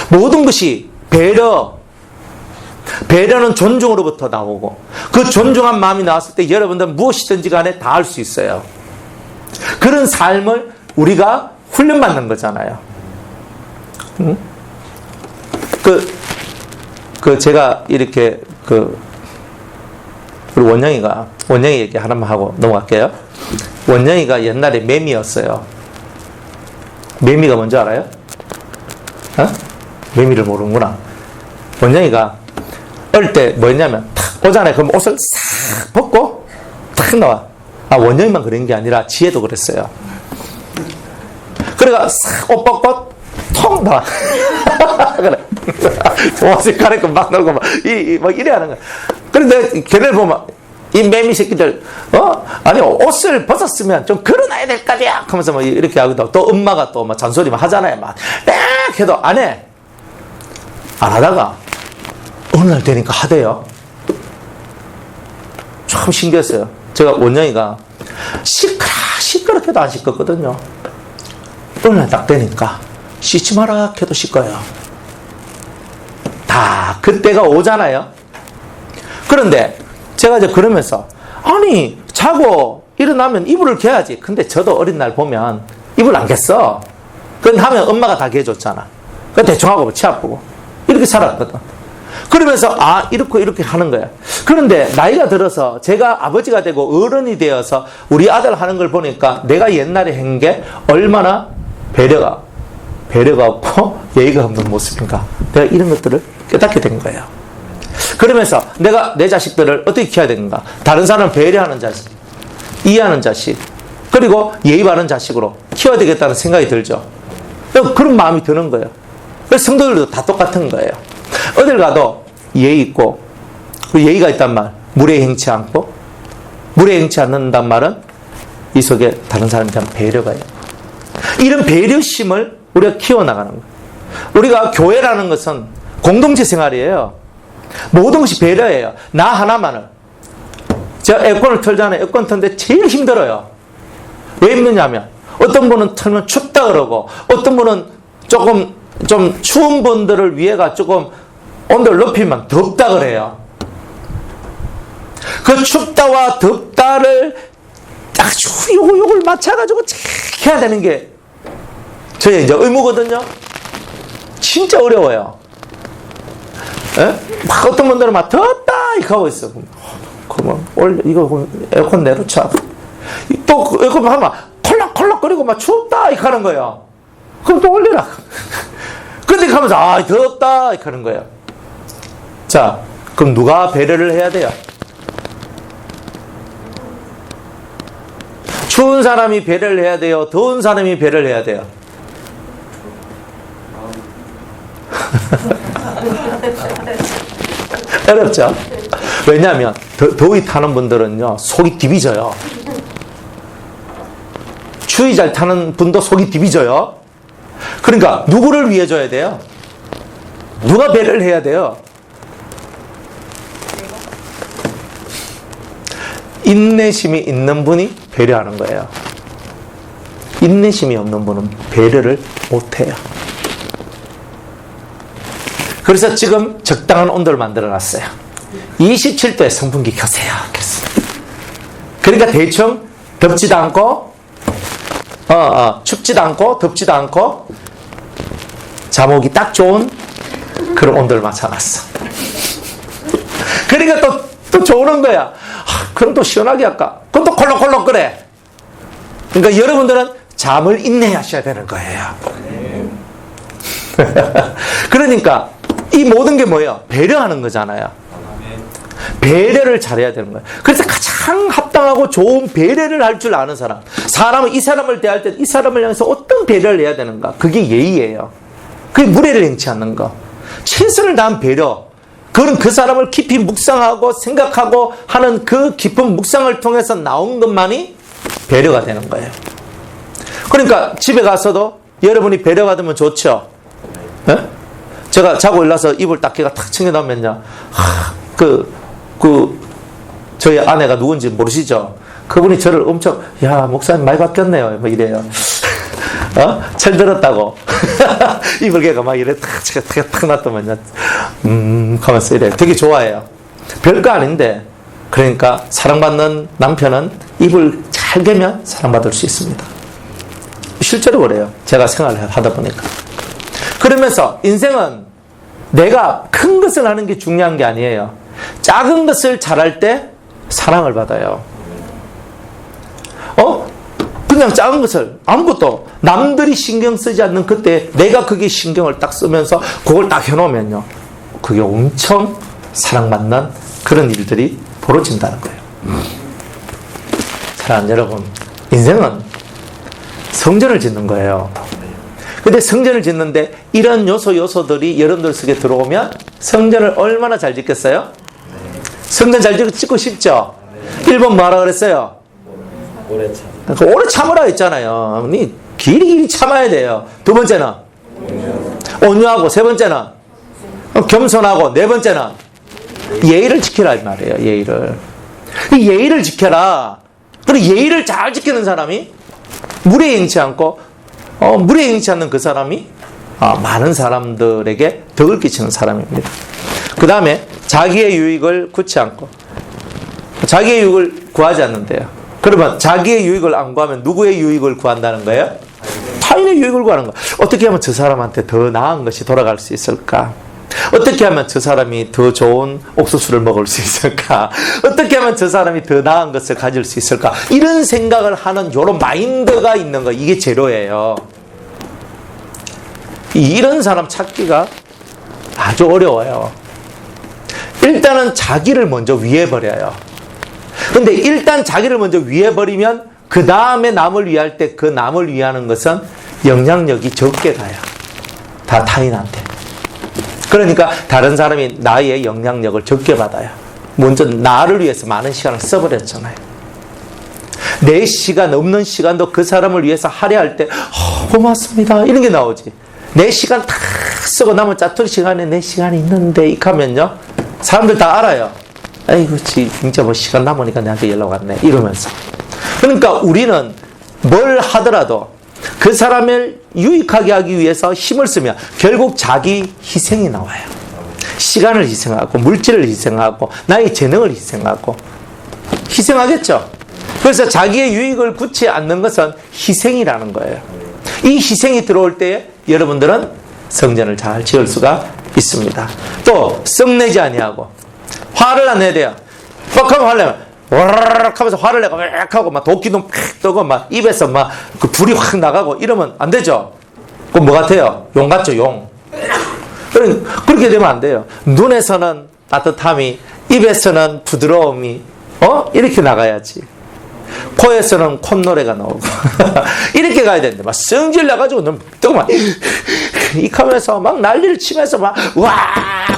모든 것이 배려는 존중으로부터 나오고 그 존중한 마음이 나왔을 때 여러분들은 무엇이든지 간에 다 할 수 있어요. 그런 삶을 우리가 훈련받는 거잖아요. 응? 제가 이렇게 우리 원영이 얘기 하나만 하고 넘어갈게요. 원영이가 옛날에 매미였어요. 매미가 뭔지 알아요? 매미를 모르는구나. 원영이가 어릴 때 뭐였냐면 탁 오잖아요. 그럼 옷을 싹 벗고 탁 나와. 원영이만 그런 게 아니라 지혜도 그랬어요. 그래가 싹 옷 벗고 통 나와. 그래. 옷을 갈아입고 막 놀고 막 이래 하는 거야. 그런데 걔를 보면 이 매미 새끼들 아니 옷을 벗었으면 좀 걸어놔야 될 거야 하면서 막 이렇게 하거든. 또 엄마가 또 막 잔소리만 하잖아요. 막 해도 안 해. 안 하다가 어느 날 되니까 하대요. 참 신기했어요. 제가 원영이가 시끄럽게도 안 씻었거든요. 어느 날 딱 되니까 씻지 마라 해도 씻어요. 다 그때가 오잖아요. 그런데 제가 이제 그러면서 아니 자고 일어나면 이불을 개야지. 근데 저도 어린 날 보면 이불 안 겠어. 그건 하면 엄마가 다 개줬잖아. 그 대충 하고 치 아프고 이렇게 살았거든. 그러면서 이렇게 하는 거야. 그런데 나이가 들어서 제가 아버지가 되고 어른이 되어서 우리 아들 하는 걸 보니까 내가 옛날에 한 게 얼마나 배려가 없고 예의가 없는 모습인가. 내가 이런 것들을 깨닫게 된 거예요. 그러면서 내가 내 자식들을 어떻게 키워야 되는가. 다른 사람을 배려하는 자식, 이해하는 자식, 그리고 예의 바른 자식으로 키워야 되겠다는 생각이 들죠. 그런 마음이 드는 거예요. 그래서 성도들도 다 똑같은 거예요. 어딜 가도 예의 있고 예의가 있단 말, 무례히 행치 않고 무례히 행치 않는단 말은 이 속에 다른 사람에 대한 배려가 있고 이런 배려심을 우리가 키워나가는 거예요. 우리가 교회라는 것은 공동체 생활이에요. 모든 것이 배려예요. 나 하나만을. 제가 에어컨을 틀잖아요. 에어컨 틀는데 제일 힘들어요. 왜 힘드냐면 어떤 분은 틀면 춥다 그러고 어떤 분은 조금 좀 추운 분들을 위해가 조금 온도를 높이면 덥다 그래요. 그 춥다와 덥다를 아주 요걸 맞춰가지고 해야 되는 게 저의 이제 의무거든요. 진짜 어려워요. 에? 막 어떤 분들은 막 덥다 이렇게 하고 있어. 그러면 이거 에어컨 내려쳐. 또 에어컨 하면 콜락콜락거리고 막 춥다 이렇게 하는 거예요. 그럼 또 올려라. 근데 하면서 덥다 이렇게 하는 거예요. 자, 그럼 누가 배려를 해야 돼요? 추운 사람이 배려를 해야 돼요? 더운 사람이 배려를 해야 돼요? 어렵죠? 왜냐하면 더위 타는 분들은요 속이 디비져요. 추위 잘 타는 분도 속이 디비져요. 그러니까 누구를 위해 줘야 돼요? 누가 배려를 해야 돼요? 인내심이 있는 분이 배려하는 거예요. 인내심이 없는 분은 배려를 못해요. 그래서 지금 적당한 온도를 만들어놨어요. 27도에 선풍기 켜세요. 그러니까 대충 덥지도 않고 춥지도 않고 덥지도 않고 잠오기 딱 좋은 그런 온도를 맞춰놨어. 그러니까 또 좋은 거야. 그럼 또 시원하게 할까? 그럼 또 콜록콜록 끓래. 그러니까 여러분들은 잠을 인내하셔야 되는 거예요. 그러니까 이 모든 게 뭐예요? 배려하는 거잖아요. 배려를 잘해야 되는 거예요. 그래서 가장 합당하고 좋은 배려를 할 줄 아는 사람, 사람은 이 사람을 대할 때 이 사람을 향해서 어떤 배려를 해야 되는가, 그게 예의예요. 그게 무례를 행치 않는 거, 최선을 다한 배려, 그건 그 사람을 깊이 묵상하고 생각하고 하는 그 깊은 묵상을 통해서 나온 것만이 배려가 되는 거예요. 그러니까 집에 가서도 여러분이 배려받으면 좋죠. 네? 제가 자고 일어나서 이불 닦기가 탁 챙겨놓으면요, 저희 아내가 누군지 모르시죠? 그분이 저를 엄청, 야, 목사님 많이 바뀌었네요. 뭐 이래요. 철 들었다고. 이불개가 막 이래 탁 놨더만요. 하면서 이래. 되게 좋아해요. 별거 아닌데, 그러니까 사랑받는 남편은 이불 잘 개면 사랑받을 수 있습니다. 실제로 그래요. 제가 생활을 하다 보니까. 그러면서 인생은 내가 큰 것을 하는 게 중요한 게 아니에요. 작은 것을 잘할 때 사랑을 받아요. 그냥 작은 것을 아무것도 남들이 신경 쓰지 않는 그때 내가 그게 신경을 딱 쓰면서 그걸 딱 해놓으면요, 그게 엄청 사랑받는 그런 일들이 벌어진다는 거예요. 사랑하는 여러분, 인생은 성전을 짓는 거예요. 근데 성전을 짓는데 이런 요소들이 여러분들 속에 들어오면 성전을 얼마나 잘 짓겠어요? 성전 잘 짓고 싶죠? 1번 뭐하라 그랬어요? 오래 참으라 했잖아요. 길이 참아야 돼요. 두 번째는 온유하고, 세 번째는 겸손하고, 네 번째는 예의를 지키라 이 말이에요. 예의를. 이 예의를 지켜라. 그리고 예의를 잘 지키는 사람이 무례 행치 않고, 무례 행치 않는 그 사람이 많은 사람들에게 덕을 끼치는 사람입니다. 그 다음에 자기의 유익을 구치 않고, 자기의 유익을 구하지 않는데요. 그러면 자기의 유익을 안 구하면 누구의 유익을 구한다는 거예요? 타인의 유익을 구하는 거예요. 어떻게 하면 저 사람한테 더 나은 것이 돌아갈 수 있을까? 어떻게 하면 저 사람이 더 좋은 옥수수를 먹을 수 있을까? 어떻게 하면 저 사람이 더 나은 것을 가질 수 있을까? 이런 생각을 하는 이런 마인드가 있는 거, 이게 제로예요. 이런 사람 찾기가 아주 어려워요. 일단은 자기를 먼저 위해버려요. 근데 일단 자기를 먼저 위해버리면 그 다음에 남을 위할 때 그 남을 위하는 것은 영향력이 적게 가요. 다 타인한테. 그러니까 다른 사람이 나의 영향력을 적게 받아요. 먼저 나를 위해서 많은 시간을 써버렸잖아요. 내 시간 없는 시간도 그 사람을 위해서 하려 할 때 고맙습니다 이런 게 나오지. 내 시간 다 쓰고 남은 짜투리 시간에 내 시간이 있는데 이렇게 하면요, 사람들 다 알아요. 아이고, 진짜 뭐 시간 남으니까 내한테 연락 왔네 이러면서. 그러니까 우리는 뭘 하더라도 그 사람을 유익하게 하기 위해서 힘을 쓰면 결국 자기 희생이 나와요. 시간을 희생하고, 물질을 희생하고, 나의 재능을 희생하고, 희생하겠죠. 그래서 자기의 유익을 굳지 않는 것은 희생이라는 거예요. 이 희생이 들어올 때에 여러분들은 성전을 잘 지을 수가 있습니다. 또 썩내지 아니하고, 화를 안 내야 돼요. 막 하면 화내면 와르르 하면서 화를 내고 막 하고 막 도끼도 팍 뜨고 막 입에서 막 그 불이 확 나가고 이러면 안 되죠. 그럼 뭐 같아요? 용 같죠, 용. 그렇게 되면 안 돼요. 눈에서는 따뜻함이, 입에서는 부드러움이 이렇게 나가야지. 코에서는 콧노래가 나오고 이렇게 가야 되는데 막 성질 나가지고 너무 뜨고 막 하면서 막 난리를 치면서 막 와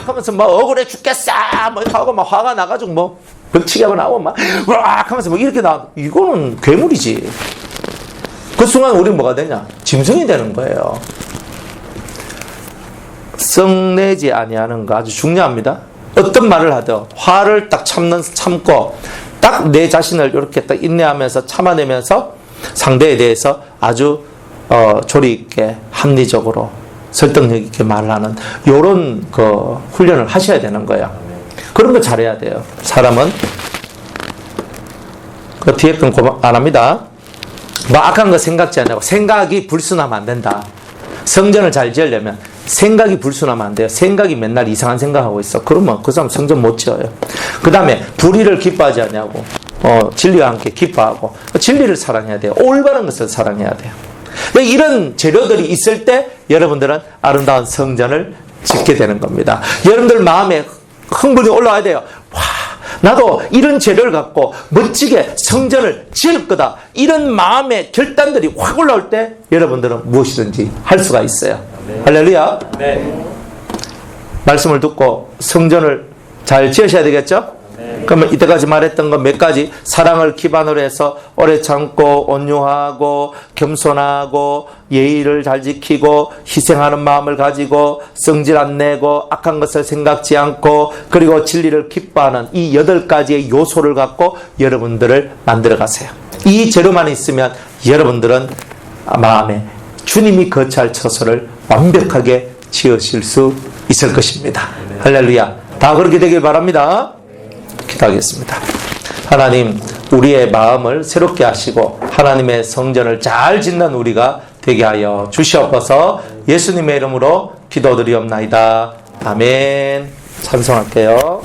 하면서 막 억울해 죽겠어 뭐 하고 막 화가 나가지고 뭐 벽치기하고 나오고 막 와 하면서 뭐 이렇게 나 이거는 괴물이지. 그 순간 우리는 뭐가 되냐? 짐승이 되는 거예요. 성내지 아니하는 거 아주 중요합니다. 어떤 말을 하든 화를 딱 참고 딱 내 자신을 이렇게 딱 인내하면서 참아내면서 상대에 대해서 아주 조리 있게 합리적으로 설득력 있게 말을 하는 이런 그 훈련을 하셔야 되는 거예요. 그런 거 잘해야 돼요. 사람은 그 뒤에 건 안 합니다. 뭐 악한 거 생각지 않냐고. 생각이 불순하면 안 된다. 성전을 잘 지으려면 생각이 불순하면 안 돼요. 생각이 맨날 이상한 생각하고 있어. 그러면 그 사람 성전 못 지어요. 그 다음에 불의를 기뻐하지 않냐고. 진리와 함께 기뻐하고 진리를 사랑해야 돼요. 올바른 것을 사랑해야 돼요. 이런 재료들이 있을 때 여러분들은 아름다운 성전을 짓게 되는 겁니다. 여러분들 마음에 흥분이 올라와야 돼요. 와, 나도 이런 재료를 갖고 멋지게 성전을 지을 거다. 이런 마음의 결단들이 확 올라올 때 여러분들은 무엇이든지 할 수가 있어요. 네. 할렐루야. 네. 말씀을 듣고 성전을 잘 지으셔야 되겠죠? 네. 그러면 이때까지 말했던 거 몇 가지, 사랑을 기반으로 해서 오래 참고 온유하고 겸손하고 예의를 잘 지키고 희생하는 마음을 가지고 성질 안 내고 악한 것을 생각지 않고 그리고 진리를 기뻐하는 이 8가지의 요소를 갖고 여러분들을 만들어 가세요. 이 재료만 있으면 여러분들은 마음에 주님이 거처할 처소를 완벽하게 지으실 수 있을 것입니다. 할렐루야. 다 그렇게 되길 바랍니다. 기도하겠습니다. 하나님, 우리의 마음을 새롭게 하시고 하나님의 성전을 잘 짓는 우리가 되게 하여 주시옵소서. 예수님의 이름으로 기도드리옵나이다. 아멘. 찬송할게요.